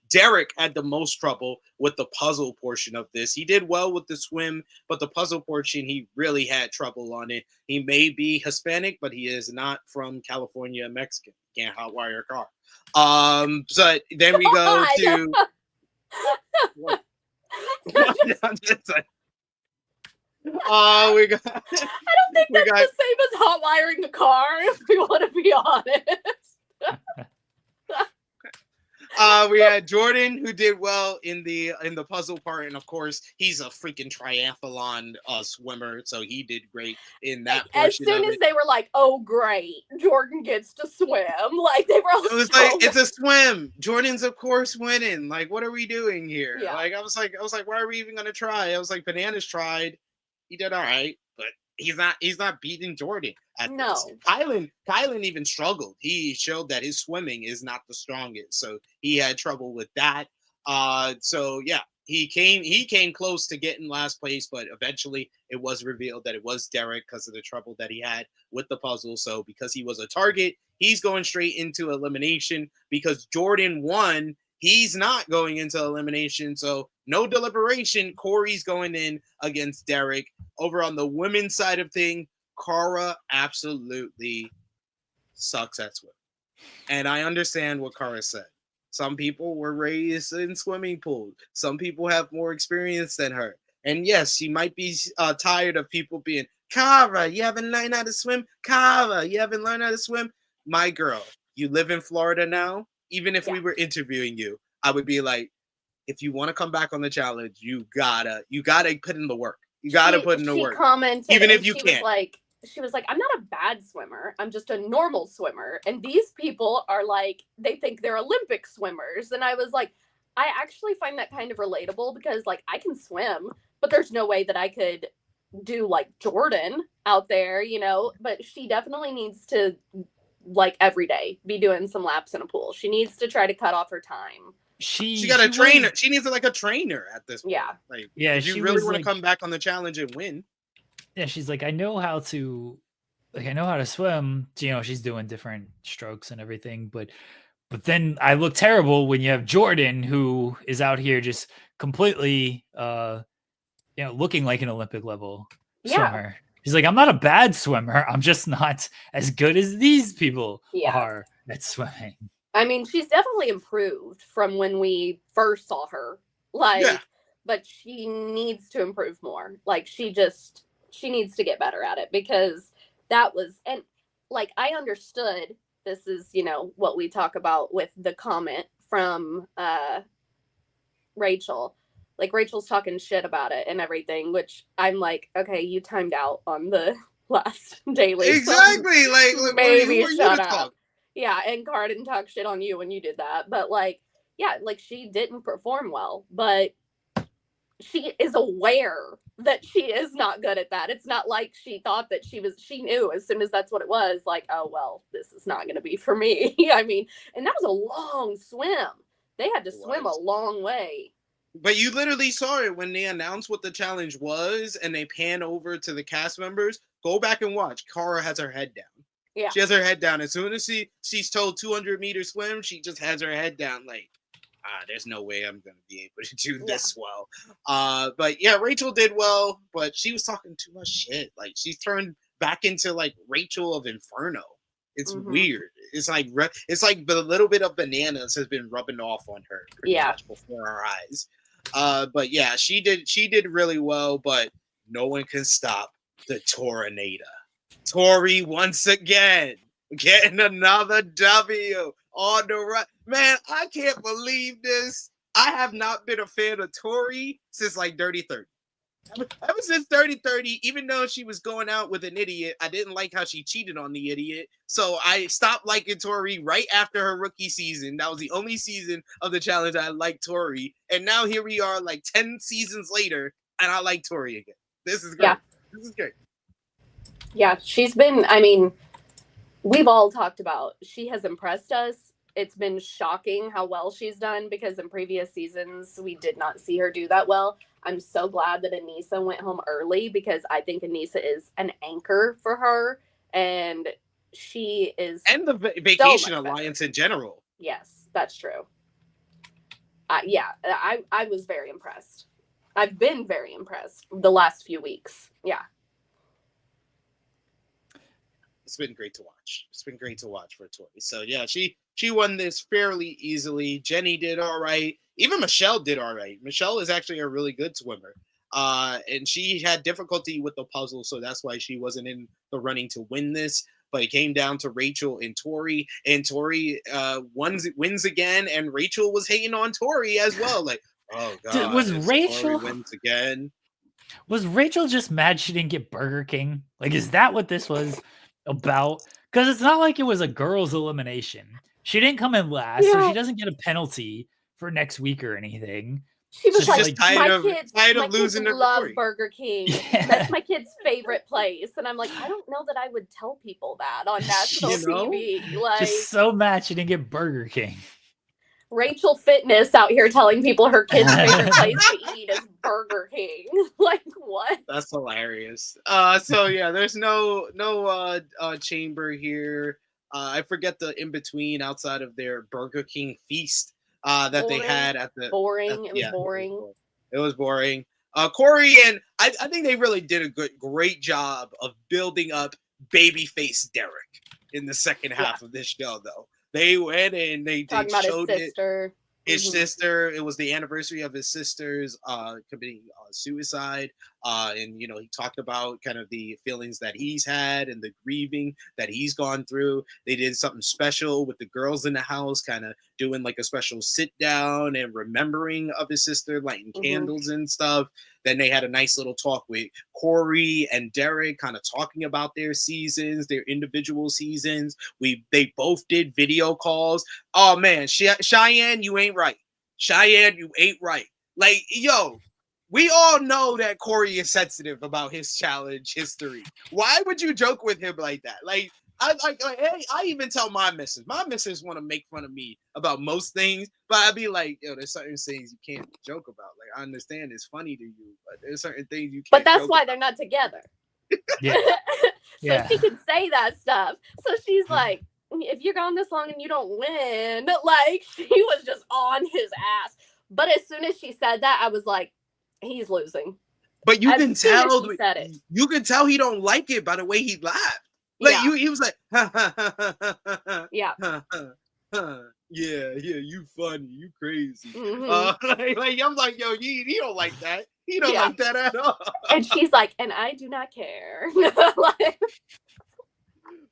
Derek had the most trouble with the puzzle portion of this. He did well with the swim, but the puzzle portion, he really had trouble on it. He may be Hispanic, but he is not from California, Mexican. Can't hotwire a car. So then we go to what? We got. I don't think that's the same as hot wiring a car, if we want to be honest. We had Jordan, who did well in the puzzle part, and of course he's a freaking triathlon swimmer, so he did great in that portion. As soon as they were like, "Oh, great, Jordan gets to swim," like they were all. It was like, it's a swim. Jordan's of course winning. Like, what are we doing here? Yeah. Like, I was like, why are we even gonna try? I was like, Bananas tried. He did all right, but he's not beating Jordan. No. Kylan even struggled. He showed that his swimming is not the strongest, so he had trouble with that. So yeah, he came close to getting last place, but eventually it was revealed that it was Derek because of the trouble that he had with the puzzle. So because he was a target, he's going straight into elimination. Because Jordan won, he's not going into elimination. So no deliberation. Corey's going in against Derek. Over on the women's side of things, Cara absolutely sucks at swimming. And I understand what Cara said. Some people were raised in swimming pools. Some people have more experience than her. And yes, she might be tired of people being, Cara, you haven't learned how to swim? Cara, you haven't learned how to swim? My girl, you live in Florida now. Even if we were interviewing you, I would be like, if you want to come back on the challenge, you gotta put in the work. You gotta put in the work. Commented, even if you she can't. she was like, I'm not a bad swimmer. I'm just a normal swimmer. And these people are like, they think they're Olympic swimmers. And I was like, I actually find that kind of relatable because like I can swim, but there's no way that I could do like Jordan out there, you know, but she definitely needs to like every day be doing some laps in a pool. She needs to try to cut off her time. She got a trainer. She needs like a trainer at this point. Yeah. Like, yeah, if you really want to come back on the challenge and win. Yeah, she's like, I know how to swim. You know, she's doing different strokes and everything, but then I look terrible when you have Jordan, who is out here just completely, looking like an Olympic level swimmer. She's like, I'm not a bad swimmer. I'm just not as good as these people are at swimming. I mean, she's definitely improved from when we first saw her. But she needs to improve more. Like, she needs to get better at it because that was, and like, I understood this is, you know, what we talk about with the comment from Rachel. Like, Rachel's talking shit about it and everything, which I'm like, okay, you timed out on the last daily. Exactly. So like maybe who shut up. Yeah, and Cara didn't talk shit on you when you did that. But like, yeah, like she didn't perform well, but she is aware that she is not good at that. It's not like she thought that she knew as soon as that's what it was, like, oh, well, this is not going to be for me. I mean, and that was a long swim. They had to swim a long way. But you literally saw it when they announced what the challenge was and they pan over to the cast members. Go back and watch. Cara has her head down. Yeah. She has her head down. As soon as she's told 200-meter swim, she just has her head down like, there's no way I'm going to be able to do this well. But yeah, Rachel did well, but she was talking too much shit. Like, she's turned back into like Rachel of Inferno. It's weird. It's like the little bit of bananas has been rubbing off on her pretty much before our eyes. But yeah, she did really well, but no one can stop the Tornado. Tori once again getting another W on the right. Man, I can't believe this. I have not been a fan of Tori since like Dirty 30. Ever since 30-30, even though she was going out with an idiot, I didn't like how she cheated on the idiot. So I stopped liking Tori right after her rookie season. That was the only season of the challenge I liked Tori. And now here we are like 10 seasons later, and I like Tori again. This is great. Yeah. This is great. Yeah, she's been, I mean, we've all talked about, she has impressed us. It's been shocking how well she's done because in previous seasons, we did not see her do that well. I'm so glad that Anissa went home early because I think Anissa is an anchor for her. And she is. And the Vacation Alliance in general. Yes, that's true. Yeah, I was very impressed. I've been very impressed the last few weeks. Yeah. It's been great to watch. It's been great to watch for Tori. So yeah, she won this fairly easily. Jenny did all right. Even Michelle did all right. Michelle is actually a really good swimmer. And she had difficulty with the puzzle, so that's why she wasn't in the running to win this. But it came down to Rachel and Tori wins again, and Rachel was hating on Tori as well. Like, oh god, was Rachel Tori wins again? Was Rachel just mad she didn't get Burger King? Like, is that what this was about? Because it's not like it was a girls' elimination. She didn't come in last, so she doesn't get a penalty for next week or anything. She was just like, tired of losing. My kids love Burger King. Yeah. That's my kid's favorite place, and I'm like, I don't know that I would tell people that on national TV. Like, just so mad she didn't get Burger King. Rachel Fitness out here telling people her kid's favorite place to eat is Burger King. Like, what? That's hilarious. So yeah, there's no chamber here. I forget the in between outside of their Burger King feast that they had at the boring. It was boring. It was boring. Corey and I think they really did a great job of building up babyface Derek in the second half of this show, though. They went and they showed his sister. His sister. It was the anniversary of his sister's committing suicide. And you know, he talked about kind of the feelings that he's had and the grieving that he's gone through. They did something special with the girls in the house, kind of doing like a special sit down and remembering of his sister, lighting candles and stuff. Then they had a nice little talk with Corey and Derek, kind of talking about their seasons, their individual seasons. They both did video calls. Oh man, Cheyenne, you ain't right. Cheyenne, you ain't right. Like, yo, we all know that Corey is sensitive about his challenge history. Why would you joke with him like that? Like, hey, I even tell my missus. My missus want to make fun of me about most things, but I'd be like, yo, there's certain things you can't joke about. Like, I understand it's funny to you, but there's certain things you can't. But that's joke why about. they're not together. Yeah. So she can say that stuff. So she's like, if you're gone this long and you don't win, like, she was just on his ass. But as soon as she said that, I was like, he's losing. But you can tell. She said it. You can tell he don't like it by the way he laughed. Like, he was like, yeah, yeah, you funny, you crazy. Like I'm like, yo, he don't like that. He don't like that at all. And she's like, and I do not care. Like,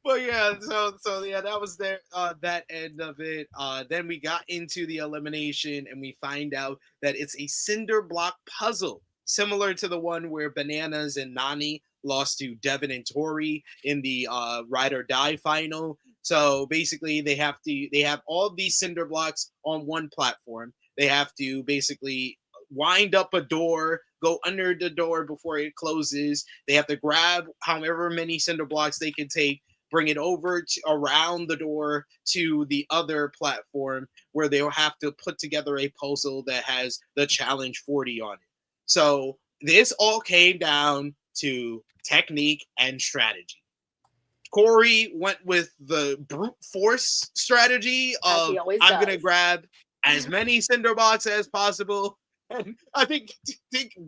but yeah, so yeah, that was there. That end of it. Then we got into the elimination, and we find out that it's a cinder block puzzle, similar to the one where Bananas and Nani lost to Devin and Tori in the Ride or Die final. So basically, they have all of these cinder blocks on one platform. They have to basically wind up a door, go under the door before it closes. They have to grab however many cinder blocks they can take, bring it over to around the door to the other platform where they'll have to put together a puzzle that has the challenge 40 on it. So this all came down to technique and strategy. Corey went with the brute force strategy of I'm going to grab as many cinder blocks as possible. And I think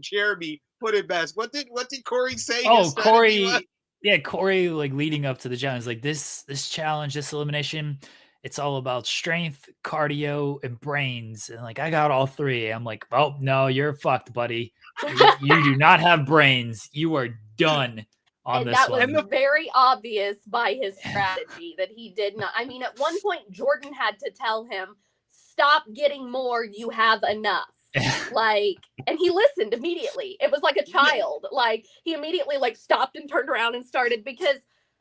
Jeremy put it best. What did Corey say? Oh, Corey. Yeah, Corey, like leading up to the challenge, like this challenge, this elimination, it's all about strength, cardio, and brains. And like, I got all three. I'm like, oh no, you're fucked, buddy. You do not have brains. You are done on and this that one. was very obvious by his strategy that he did not. I mean, at one point, Jordan had to tell him, stop getting more. You have enough. Like, and he listened immediately. It was like a child. Like, he immediately like stopped and turned around and started, because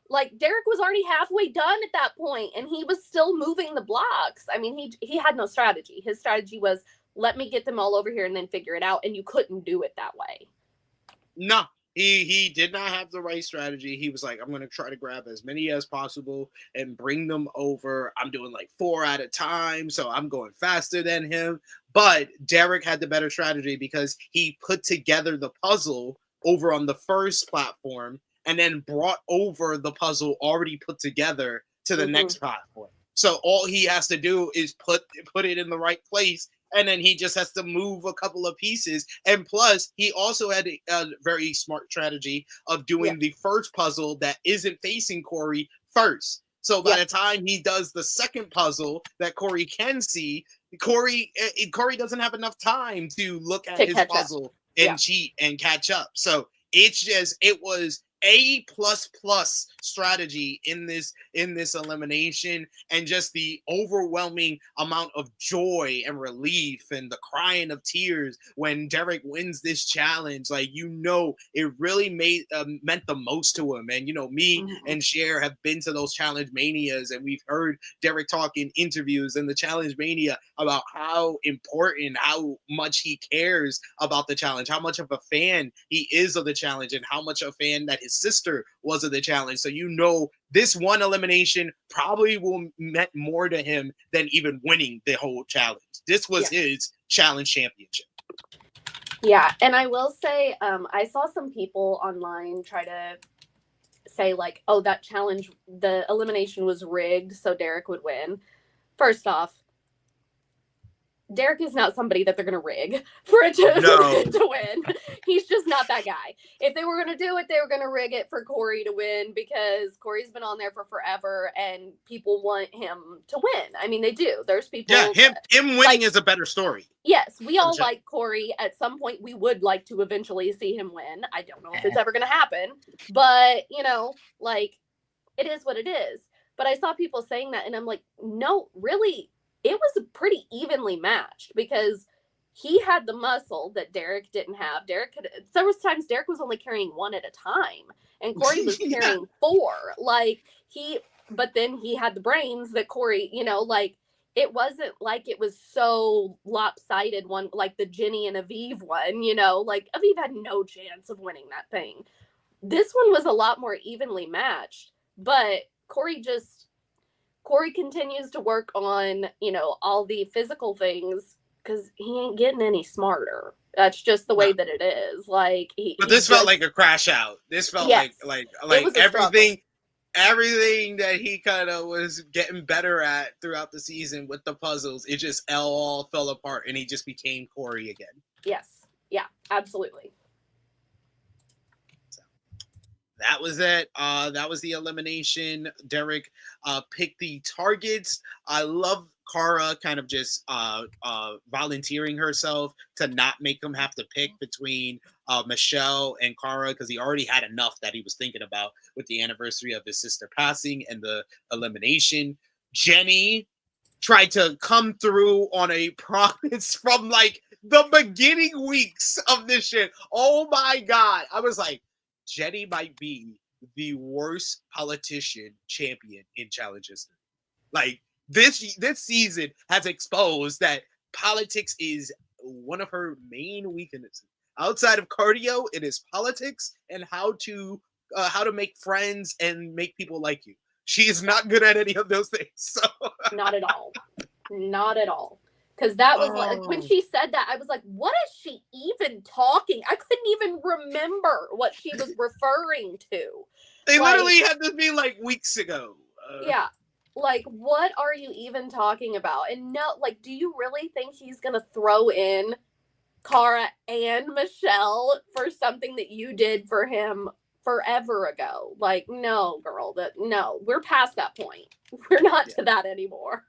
like Derek was already halfway done at that point and he was still moving the blocks. I mean, he had no strategy. His strategy was, let me get them all over here and then figure it out. And you couldn't do it that way. No, he did not have the right strategy. He was like, I'm going to try to grab as many as possible and bring them over. I'm doing like 4 at a time, so I'm going faster than him. But Derek had the better strategy because he put together the puzzle over on the first platform and then brought over the puzzle already put together to the next platform. So all he has to do is put it in the right place, and then he just has to move a couple of pieces. And plus, he also had a very smart strategy of doing the first puzzle that isn't facing Corey first. So by the time he does the second puzzle that Corey can see, Corey doesn't have enough time to look at his puzzle and cheat and catch up. So it was A++ strategy in this elimination, and just the overwhelming amount of joy and relief and the crying of tears when Derek wins this challenge. Like, it really meant the most to him. And me and Cher have been to those challenge manias, and we've heard Derek talk in interviews in the challenge mania about how important, how much he cares about the challenge, how much of a fan he is of the challenge, and how much a fan that his sister was of the challenge. So this one elimination probably will meant more to him than even winning the whole challenge. This was his challenge championship. Yeah, and I will say, I saw some people online try to say like, oh, that challenge, the elimination was rigged so Derek would win. First off, Derek is not somebody that they're going to rig for it to win. He's just not that guy. if they were going to do it, they were going to rig it for Corey to win because Corey's been on there for forever and people want him to win. I mean, they do. There's people. Yeah, him winning is a better story. Yes, we all like Corey. At some point, we would like to eventually see him win. I don't know if it's ever going to happen, but, you know, like, it is what it is. But I saw people saying that, and I'm like, no, really, it was pretty evenly matched because he had the muscle that Derek didn't have. There was times Derek was only carrying one at a time, and Corey was carrying four. But then he had the brains that Corey, you know, like, it wasn't like it was so lopsided one, like the Jenny and Aviv one, you know, like Aviv had no chance of winning that thing. This one was a lot more evenly matched, but Corey continues to work on, you know, all the physical things because he ain't getting any smarter. That's just the way that it is. Like, but this felt like a crash out. This felt like everything that he kind of was getting better at throughout the season with the puzzles, it just all fell apart, and he just became Corey again. Yes. Yeah, absolutely. So, that was it. That was the elimination. Derek picked the targets. I love Cara kind of just volunteering herself to not make him have to pick between Michelle and Cara because he already had enough that he was thinking about with the anniversary of his sister passing and the elimination. Jenny tried to come through on a promise from like the beginning weeks of this shit. Oh my God. I was like, Jenny might be the worst politician champion in challenge history. Like, this season has exposed that politics is one of her main weaknesses. Outside of cardio, it is politics and how to make friends and make people like you. She is not good at any of those things. So. Not at all. Not at all. Because that was like, when she said that, I was like, what is she even talking? I couldn't even remember what she was referring to. They literally had this be like weeks ago. Yeah. Like, what are you even talking about? And no, like, do you really think he's going to throw in Cara and Michelle for something that you did for him forever ago? Like, no, girl, no, we're past that point. We're not to that anymore.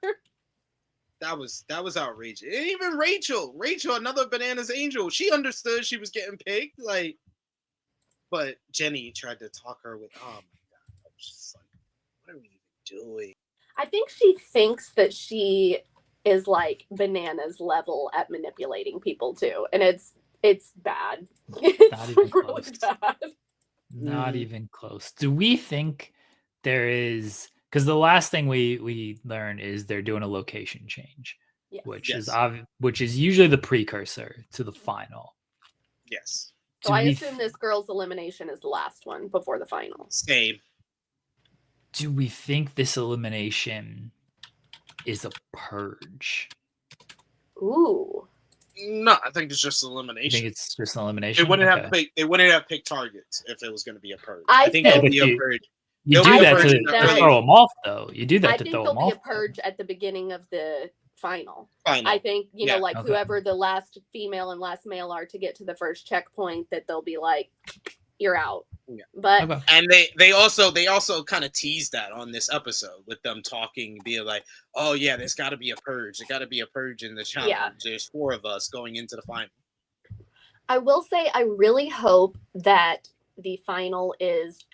That was outrageous. And even Rachel, another bananas angel, she understood she was getting picked. Like, but Jenny tried to talk her with, oh my God. I was just like, what are we even doing? I think she thinks that she is like bananas level at manipulating people too. And it's bad. It's really bad. Not even close. Do we think there is, because the last thing we learn is they're doing a location change, which is usually the precursor to the final. Yes. So I assume this girl's elimination is the last one before the final. Same. Do we think this elimination is a purge? Ooh. No, I think it's just elimination. I think it's just an elimination. They wouldn't have picked targets if it was going to be a purge. I think it'll be a purge. You do that to throw them off, though. You do that to throw them off. I think there'll be a purge at the beginning of the final. I think, whoever the last female and last male are to get to the first checkpoint, that they'll be like, you're out. Yeah. But and they also kind of teased that on this episode with them talking, being like, oh yeah, there's got to be a purge. There got to be a purge in the challenge. Yeah. There's 4 of us going into the final. I will say, I really hope that the final is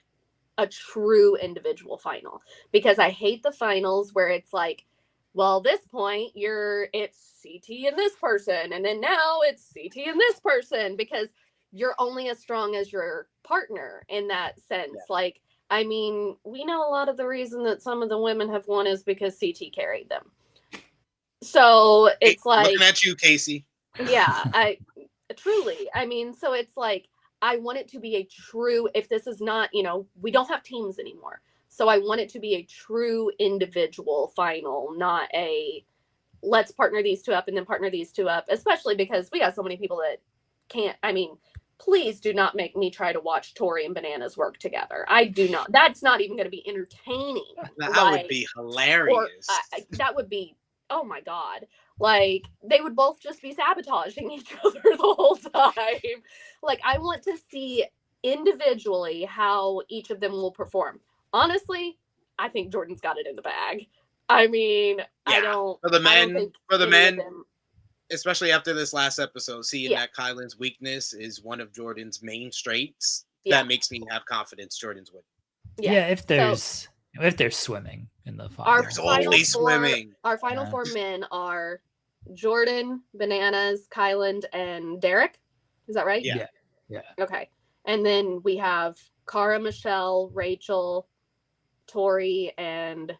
a true individual final, because I hate the finals where it's like, well, this point it's CT and this person, and then now it's CT and this person, because you're only as strong as your partner in that sense. Yeah. Like, I mean, we know a lot of the reason that some of the women have won is because CT carried them. So it's like, looking at you, Casey. Yeah, I mean, so it's like, I want it to be a true, if this is not, we don't have teams anymore. So I want it to be a true individual final, not a let's partner these 2 up and then partner these 2 up, especially because we got so many people that can't. I mean, please do not make me try to watch Tori and Bananas work together. I do not. That's not even going to be entertaining. That would be hilarious. That would be, oh my God. Like, they would both just be sabotaging each other the whole time. Like, I want to see individually how each of them will perform. Honestly, I think Jordan's got it in the bag. I mean, I don't for the men, any of them- especially after this last episode, seeing Yeah. that Kylan's weakness is one of Jordan's main straights, Yeah. that makes me have confidence Jordan's winning. Yeah, if there's swimming in the final. Our There's final always swimming. Our final Yeah. 4 men are Jordan, Bananas, Kyland, and Derek. Is that right? Yeah. Okay. And then we have Cara, Michelle, Rachel, Tori, and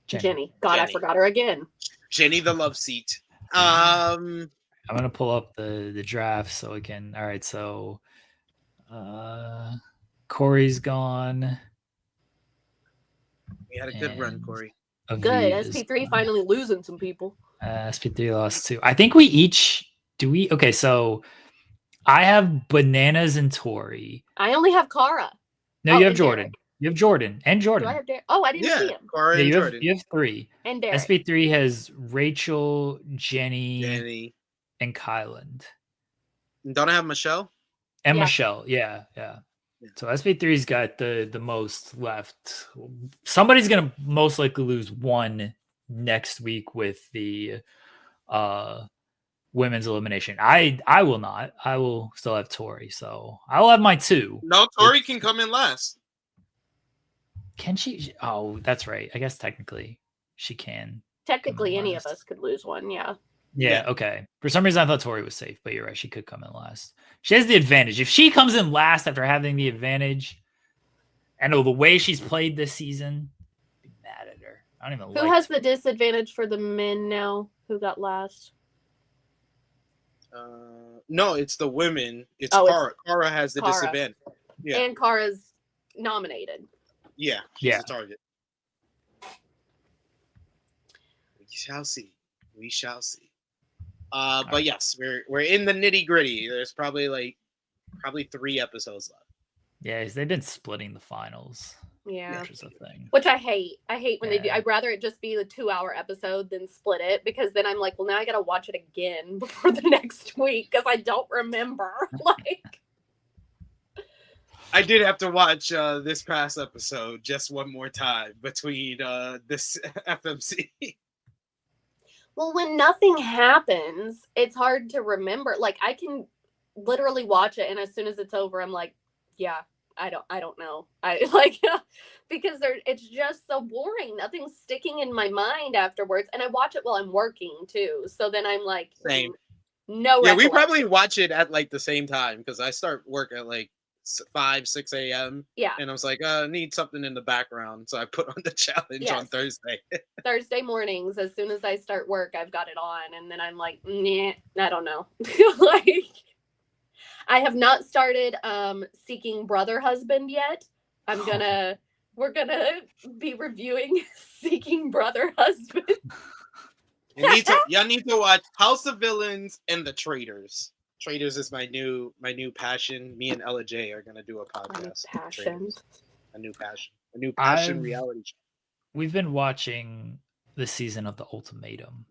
Jenny. God, Jenny. I forgot her again. Jenny the love seat. I'm gonna pull up the draft so we can. All right, so Corey's gone. We had a good run, and Corey. Good. Aviv is SP3 gone. finally losing some people. SP3 lost 2. I think we each okay, so I have Bananas and Tori. I only have Cara. No, Oh, you have and Jordan. Derek. You have Jordan and Jordan. Do I have Derek? Oh, I didn't see him. Corey Yeah, and you Jordan. have 3. And Derek. SP3 has Rachel, Jenny, Jenny. and Kyland. Don't I have Michelle? And Yeah. Michelle. Yeah. So SP3's got the most left. Somebody's gonna most likely lose 1 next week with the women's elimination. I will not. I will still have Tori. So I will have my 2. No, Tori can come in last. Can she? Oh, that's right. I guess technically she can. Technically, any of last. us could lose 1. Yeah. Yeah, okay. For some reason, I thought Tori was safe, but you're right. She could come in last. She has the advantage. If she comes in last after having the advantage, and the way she's played this season, I'd be mad at her. I don't even Who has the disadvantage for the men now? Who got last? No, it's the women. It's Oh, it's Cara. Cara has the Cara. disadvantage. Yeah. And Cara's nominated. Yeah. She's Yeah. a target. We shall see. We shall see. But yes, we're in the nitty gritty. There's probably 3 episodes left. Yeah, they've been splitting the finals, Yeah. which is a thing. Which I hate. I hate when they do. Yeah. I'd rather it just be the 2-hour episode than split it, because then I'm like, well, now I got to watch it again before the next week because I don't remember. Like, I did have to watch this past episode just one more time between this FMC. well, when nothing happens, it's hard to remember. Like, I can literally watch it, and as soon as it's over, I'm like, yeah, I don't know. I like because it's just so boring. Nothing's sticking in my mind afterwards, and I watch it while I'm working too. So then I'm like, Same. No. Yeah, we recollection. probably watch it at the same time because I start work at 5-6 a.m. Yeah. And I was like, I need something in the background, so I put on the challenge on Yes. Thursday. Thursday mornings, as soon as I start work, I've got it on, and then I'm like, nah, I don't know. Like, I have not started Seeking Brother Husband yet. We're gonna be reviewing Seeking Brother Husband. Y'all need to watch House of Villains and The Traitors. Traitors is my new passion. Me and Ella J are gonna do a podcast. Passion. Traitors. A new passion reality show. We've been watching the season of The Ultimatum.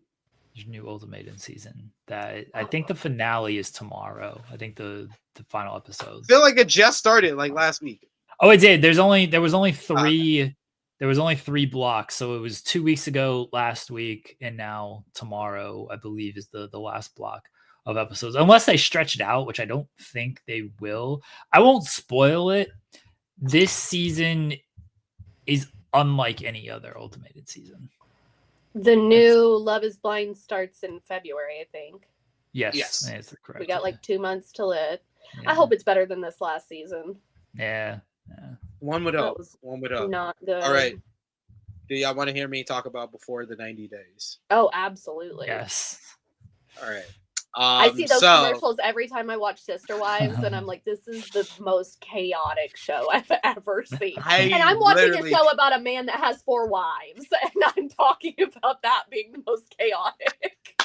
There's a new Ultimatum season that I think the finale is tomorrow. I think the final episode. I feel like it just started last week. Oh, it did. There was only 3. There was only 3 blocks. So it was 2 weeks ago, last week, and now tomorrow, I believe, is the last block of episodes. Unless they stretch it out, which I don't think they will. I won't spoil it. This season is unlike any other Ultimated season. The new Love is Blind starts in February, I think. Yes. That's correct. We got 2 months till it. Yeah. I hope it's better than this last season. Yeah. One would That hope. was One would hope. Not good. All right. Do y'all want to hear me talk about Before the 90 Days? Oh, absolutely. Yes. All right. I see those commercials every time I watch Sister Wives, and I'm like, this is the most chaotic show I've ever seen. And I'm watching a show about a man that has 4 wives, and I'm talking about that being the most chaotic.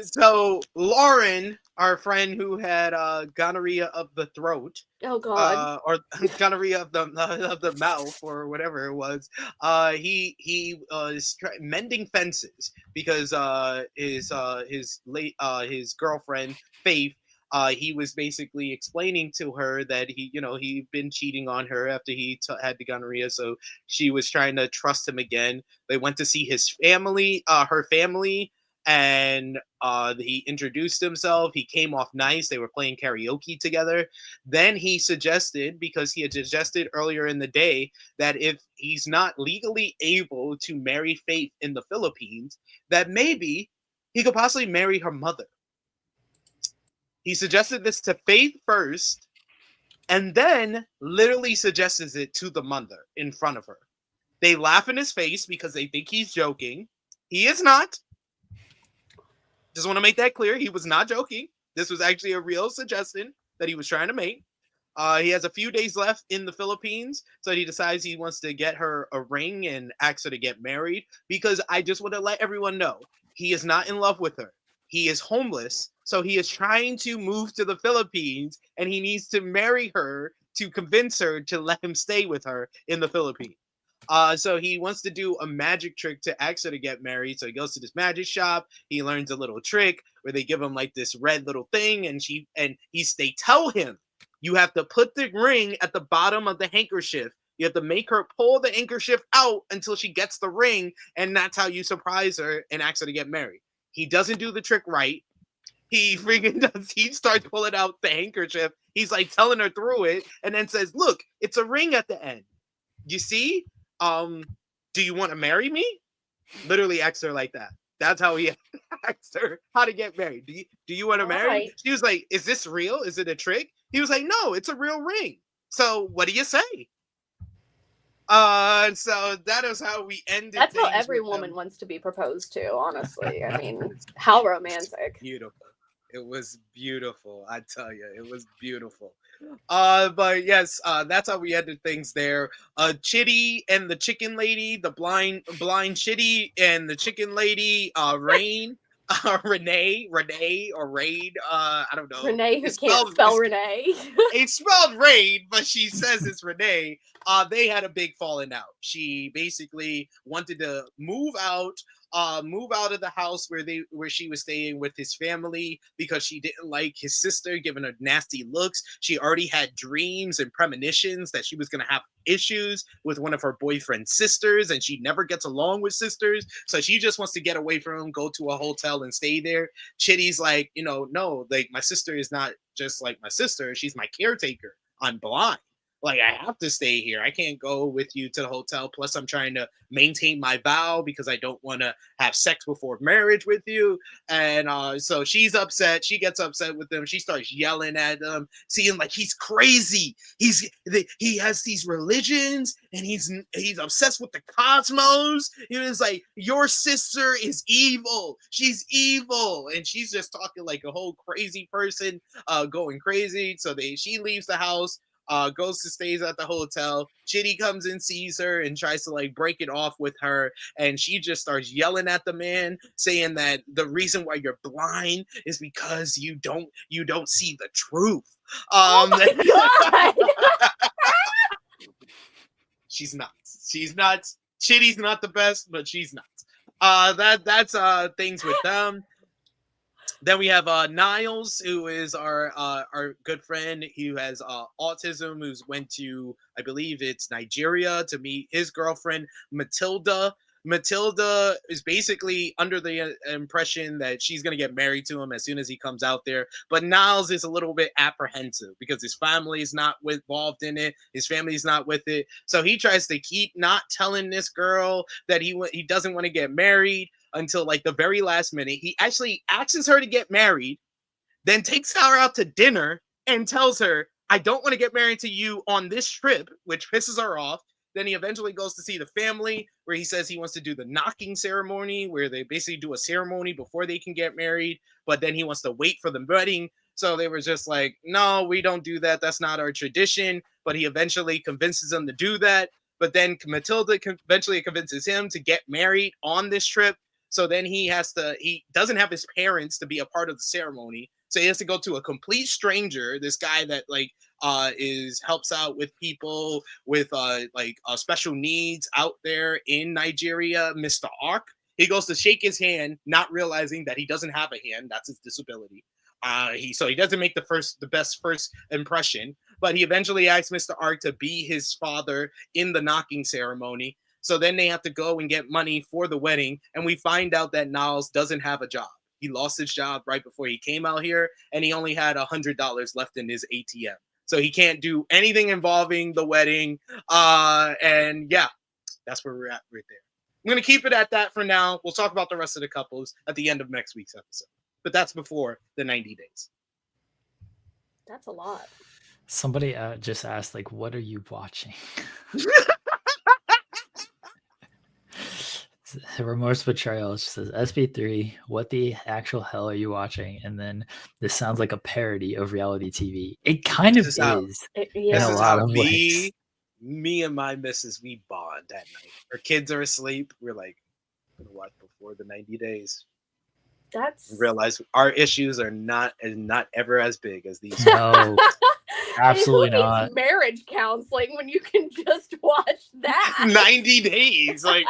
So Lauren, our friend who had gonorrhea of the throat, Oh God, or gonorrhea of the mouth, or whatever it was, he is mending fences because his girlfriend Faith he was basically explaining to her that he'd been cheating on her after he had the gonorrhea, so she was trying to trust him again. They went to see his family, her family, and he introduced himself. He came off nice. They were playing karaoke together. Then he suggested, because he had suggested earlier in the day, that if he's not legally able to marry Faith in the Philippines, that maybe he could possibly marry her mother. He suggested this to Faith first, and then literally suggests it to the mother in front of her. They laugh in his face because they think he's joking. He is not. Just want to make that clear. He was not joking. This was actually a real suggestion that he was trying to make. He has a few days left in the Philippines, so he decides he wants to get her a ring and ask her to get married, because I just want to let everyone know he is not in love with her. He is homeless, so he is trying to move to the Philippines, and he needs to marry her to convince her to let him stay with her in the Philippines. So he wants to do a magic trick to ask her to get married. So he goes to this magic shop. He learns a little trick where they give him like this red little thing, and they tell him, you have to put the ring at the bottom of the handkerchief. You have to make her pull the handkerchief out until she gets the ring, and that's how you surprise her and ask her to get married. He doesn't do the trick right. He freaking does. He starts pulling out the handkerchief. He's like telling her through it, and then says, "Look, it's a ring at the end. You see? Do you want to marry me?" Literally asked her like that. That's how he asked her how to get married. Do you want to marry me? She was like, "Is this real? Is it a trick?" He was like, "No, it's a real ring. So what do you say?" So that is how we ended. That's how every woman wants to be proposed to, honestly. I mean, how romantic. Beautiful. It was beautiful. I tell you, it was beautiful. But yes, that's how we ended things there. Chitty and the chicken lady, the blind Chitty and the chicken lady, Rain, Renee or Rain, I don't know. Renee, who can't spell Renee. It's spelled Rain, but she says it's Renee. They had a big falling out. She basically wanted to move out of the house where she was staying with his family, because she didn't like his sister giving her nasty looks. She already had dreams and premonitions that she was going to have issues with one of her boyfriend's sisters, and she never gets along with sisters, so she just wants to get away from him, go to a hotel and stay there. Chitty's like, no, like, my sister is not just like my sister, she's my caretaker. I'm blind. Like, I have to stay here. I can't go with you to the hotel. Plus, I'm trying to maintain my vow because I don't want to have sex before marriage with you. And so she's upset. She gets upset with him. She starts yelling at him, seeing like he's crazy. He has these religions, and he's obsessed with the cosmos. He was like, your sister is evil. She's evil. And she's just talking like a whole crazy person, going crazy. So she leaves the house. Goes to stays at the hotel. Chitty comes and sees her and tries to like break it off with her, and she just starts yelling at the man, saying that the reason why you're blind is because you don't see the truth. Oh my God! She's nuts. Chitty's not the best, but she's nuts. That's things with them. Then we have Niles, who is our good friend who has autism, who's went to, I believe it's Nigeria, to meet his girlfriend, Matilda. Matilda is basically under the impression that she's going to get married to him as soon as he comes out there. But Niles is a little bit apprehensive because his family is not involved in it. His family is not with it. So he tries to keep not telling this girl that he doesn't want to get married until like the very last minute. He actually asks her to get married, then takes her out to dinner and tells her, I don't want to get married to you on this trip, which pisses her off. Then he eventually goes to see the family, where he says he wants to do the knocking ceremony, where they basically do a ceremony before they can get married, but then he wants to wait for the wedding. So they were just like, no, we don't do that. That's not our tradition. But he eventually convinces them to do that. But then Matilda eventually convinces him to get married on this trip. So then he doesn't have his parents to be a part of the ceremony. So he has to go to a complete stranger, this guy that helps out with people with special needs out there in Nigeria, Mr. Ark. He goes to shake his hand, not realizing that he doesn't have a hand. That's his disability. He doesn't make the best first impression, but he eventually asks Mr. Ark to be his father in the knocking ceremony. So then they have to go and get money for the wedding, and we find out that Niles doesn't have a job. He lost his job right before he came out here, and he only had $100 left in his ATM. So he can't do anything involving the wedding. And yeah, that's where we're at right there. I'm going to keep it at that for now. We'll talk about the rest of the couples at the end of next week's episode. But that's before the 90 days. That's a lot. Somebody just asked, like, what are you watching? Remorse Betrayal says, SP3, what the actual hell are you watching? And then this sounds like a parody of reality TV. It kind of is. In a lot of ways. Me and my missus, we bond at night. Our kids are asleep. We're like, I'm going to watch before the 90 days. That's... We realize our issues are not ever as big as these. No, absolutely not. Marriage counseling when you can just watch that. 90 days. Like,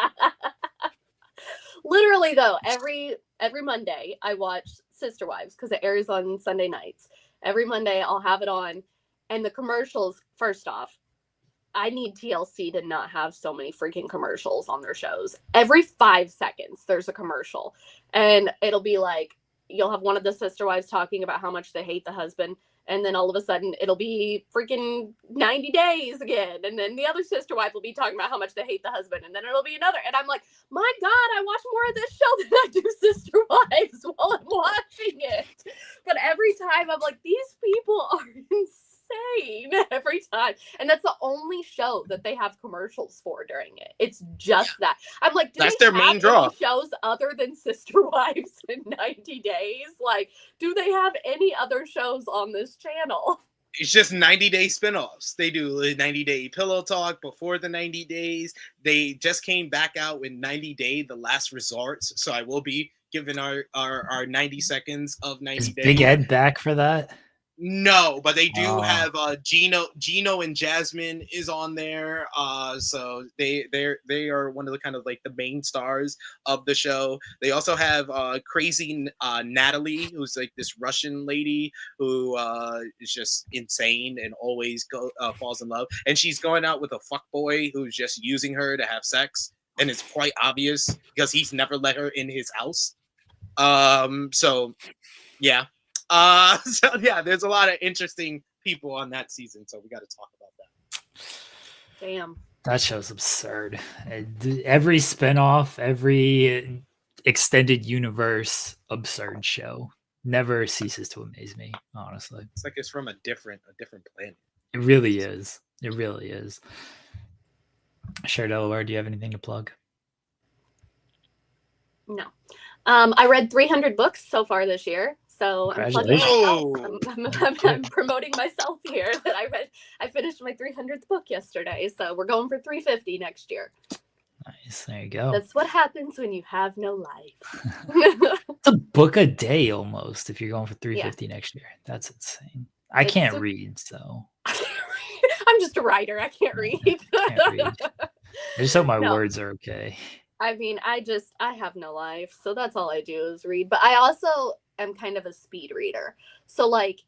literally though, every Monday I watch Sister Wives because it airs on Sunday nights. Every Monday I'll have it on, and the commercials, first off, I need TLC to not have so many freaking commercials on their shows. Every 5 seconds there's a commercial, and it'll be like, you'll have one of the sister wives talking about how much they hate the husband, and then all of a sudden it'll be freaking 90 days again, and then the other sister wife will be talking about how much they hate the husband, and then it'll be another, and I'm like, my God, I watch more of this show than I do Sister Wives while I'm watching it. But every time I'm like, these people are insane every time, and that's the only show that they have commercials for during it. It's just that. I'm like, do that's they their have main draw. any shows other than Sister Wives in 90 days? Like, do they have any other shows on this channel? It's just 90-day spinoffs. They do a 90-day pillow talk before the 90 days. They just came back out with 90-day The Last Resort. So I will be giving our 90 seconds of 90 Is days. Big Ed back for that? No, but they do have Gino and Jasmine is on there. So they are one of the kind of like the main stars of the show. They also have crazy Natalie, who's like this Russian lady who is just insane and always falls in love. And she's going out with a fuckboy who's just using her to have sex. And it's quite obvious because he's never let her in his house. So yeah. So yeah, there's a lot of interesting people on that season, so we got to talk about that. Damn. That show's absurd. Every spinoff, every extended universe, absurd show. Never ceases to amaze me, honestly. It's like it's from a different planet. It really is. It really is. Cher Delaware, do you have anything to plug? No. I read 300 books so far this year. So I'm plugging myself. I'm promoting myself here. That I finished my 300th book yesterday. So we're going for 350 next year. Nice. There you go. That's what happens when you have no life. It's a book a day almost if you're going for 350 next year. That's insane. I can't read, so. I'm just a writer. I can't read. I just hope my words are okay. I mean, I have no life. So that's all I do is read. But I also am kind of a speed reader. So like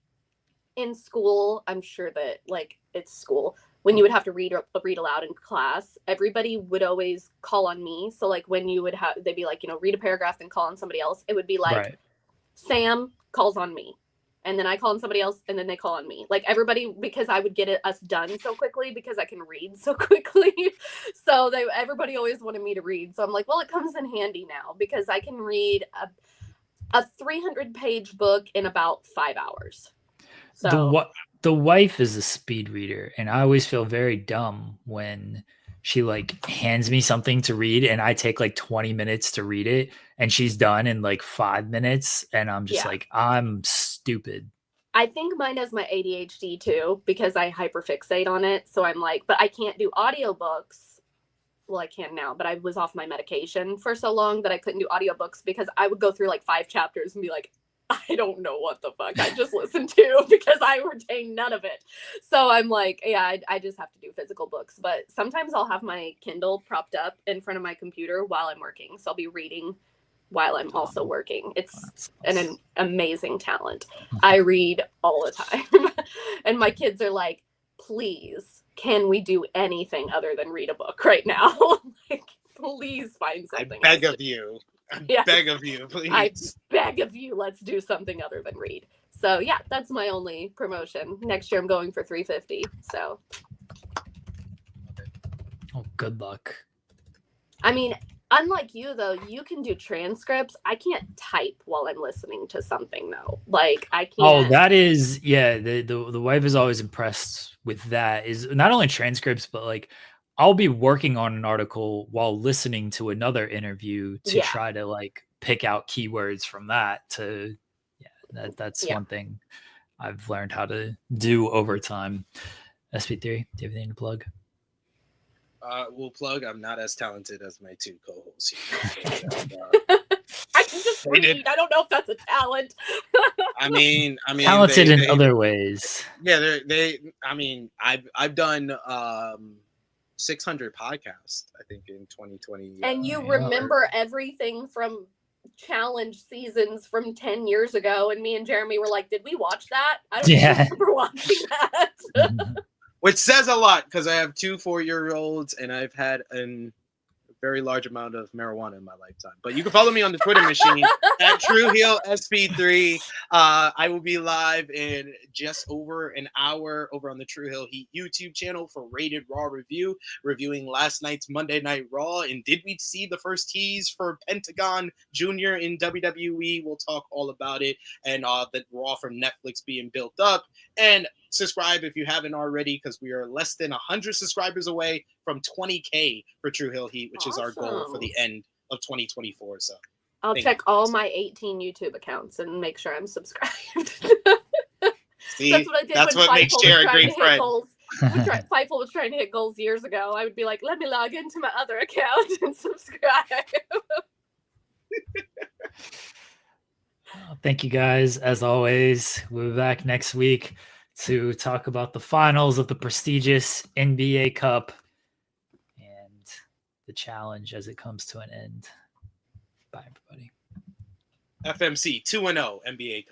in school, I'm sure that like it's school. When you would have to read aloud in class, everybody would always call on me. So like when you would have, they'd be like, read a paragraph and call on somebody else. It would be like, Sam calls on me. And then I call on somebody else, and then they call on me. Like everybody, because I would get us done so quickly because I can read so quickly. So everybody always wanted me to read. So I'm like, well, it comes in handy now because I can read a 300-page book in about 5 hours. So the wife is a speed reader, and I always feel very dumb when she like hands me something to read and I take like 20 minutes to read it and she's done in like 5 minutes. And I'm just like, I'm stupid. I think mine has my ADHD too, because I hyperfixate on it. So I'm like, but I can't do audiobooks. Well, I can now, but I was off my medication for so long that I couldn't do audiobooks because I would go through like 5 chapters and be like, I don't know what the fuck I just listened to because I retain none of it. So I'm like, yeah, I just have to do physical books. But sometimes I'll have my Kindle propped up in front of my computer while I'm working. So I'll be reading while I'm also working. It's an amazing talent. I read all the time. And my kids are like, please, can we do anything other than read a book right now? Like, please find something. I beg of you. I beg of you, please. I beg of you, let's do something other than read. So yeah, that's my only promotion. Next year I'm going for 350. So Oh, good luck. I mean, unlike you though, you can do transcripts. I can't type while I'm listening to something though. Like I can't. Oh, that is, yeah. The wife is always impressed with that. Is not only transcripts, but like I'll be working on an article while listening to another interview to try to like pick out keywords from that. That's one thing I've learned how to do over time. SP3, do you have anything to plug? We'll plug. I'm not as talented as my two co-hosts here. I can just read. I don't know if that's a talent. I mean, talented in other ways. Yeah, I mean, I've done 600 podcasts, I think, in 2020. And you remember everything from challenge seasons from 10 years ago, and me and Jeremy were like, did we watch that? I don't remember watching that. Which says a lot, because I have 2 4-year-olds and I've had a very large amount of marijuana in my lifetime. But you can follow me on the Twitter machine at TrueHealSP3. I will be live in just over an hour over on the True Hill Heat YouTube channel for Rated Raw Review, reviewing last night's Monday Night Raw. And did we see the first tease for Pentagon Jr. in WWE? We'll talk all about it. And the Raw from Netflix being built up. And subscribe if you haven't already, because we are less than 100 subscribers away from 20K for True Hill Heat, which is our goal for the end of 2024. So I'll check all my 18 YouTube accounts and make sure I'm subscribed. See, that's what I did. That's when what makes Cher a great friend. When Fightful was trying to hit goals years ago, I would be like, let me log into my other account and subscribe. Thank you guys. As always, we'll be back next week to talk about the finals of the prestigious NBA Cup and the challenge as it comes to an end. Bye, everybody. FMC 2-0 NBA Cup.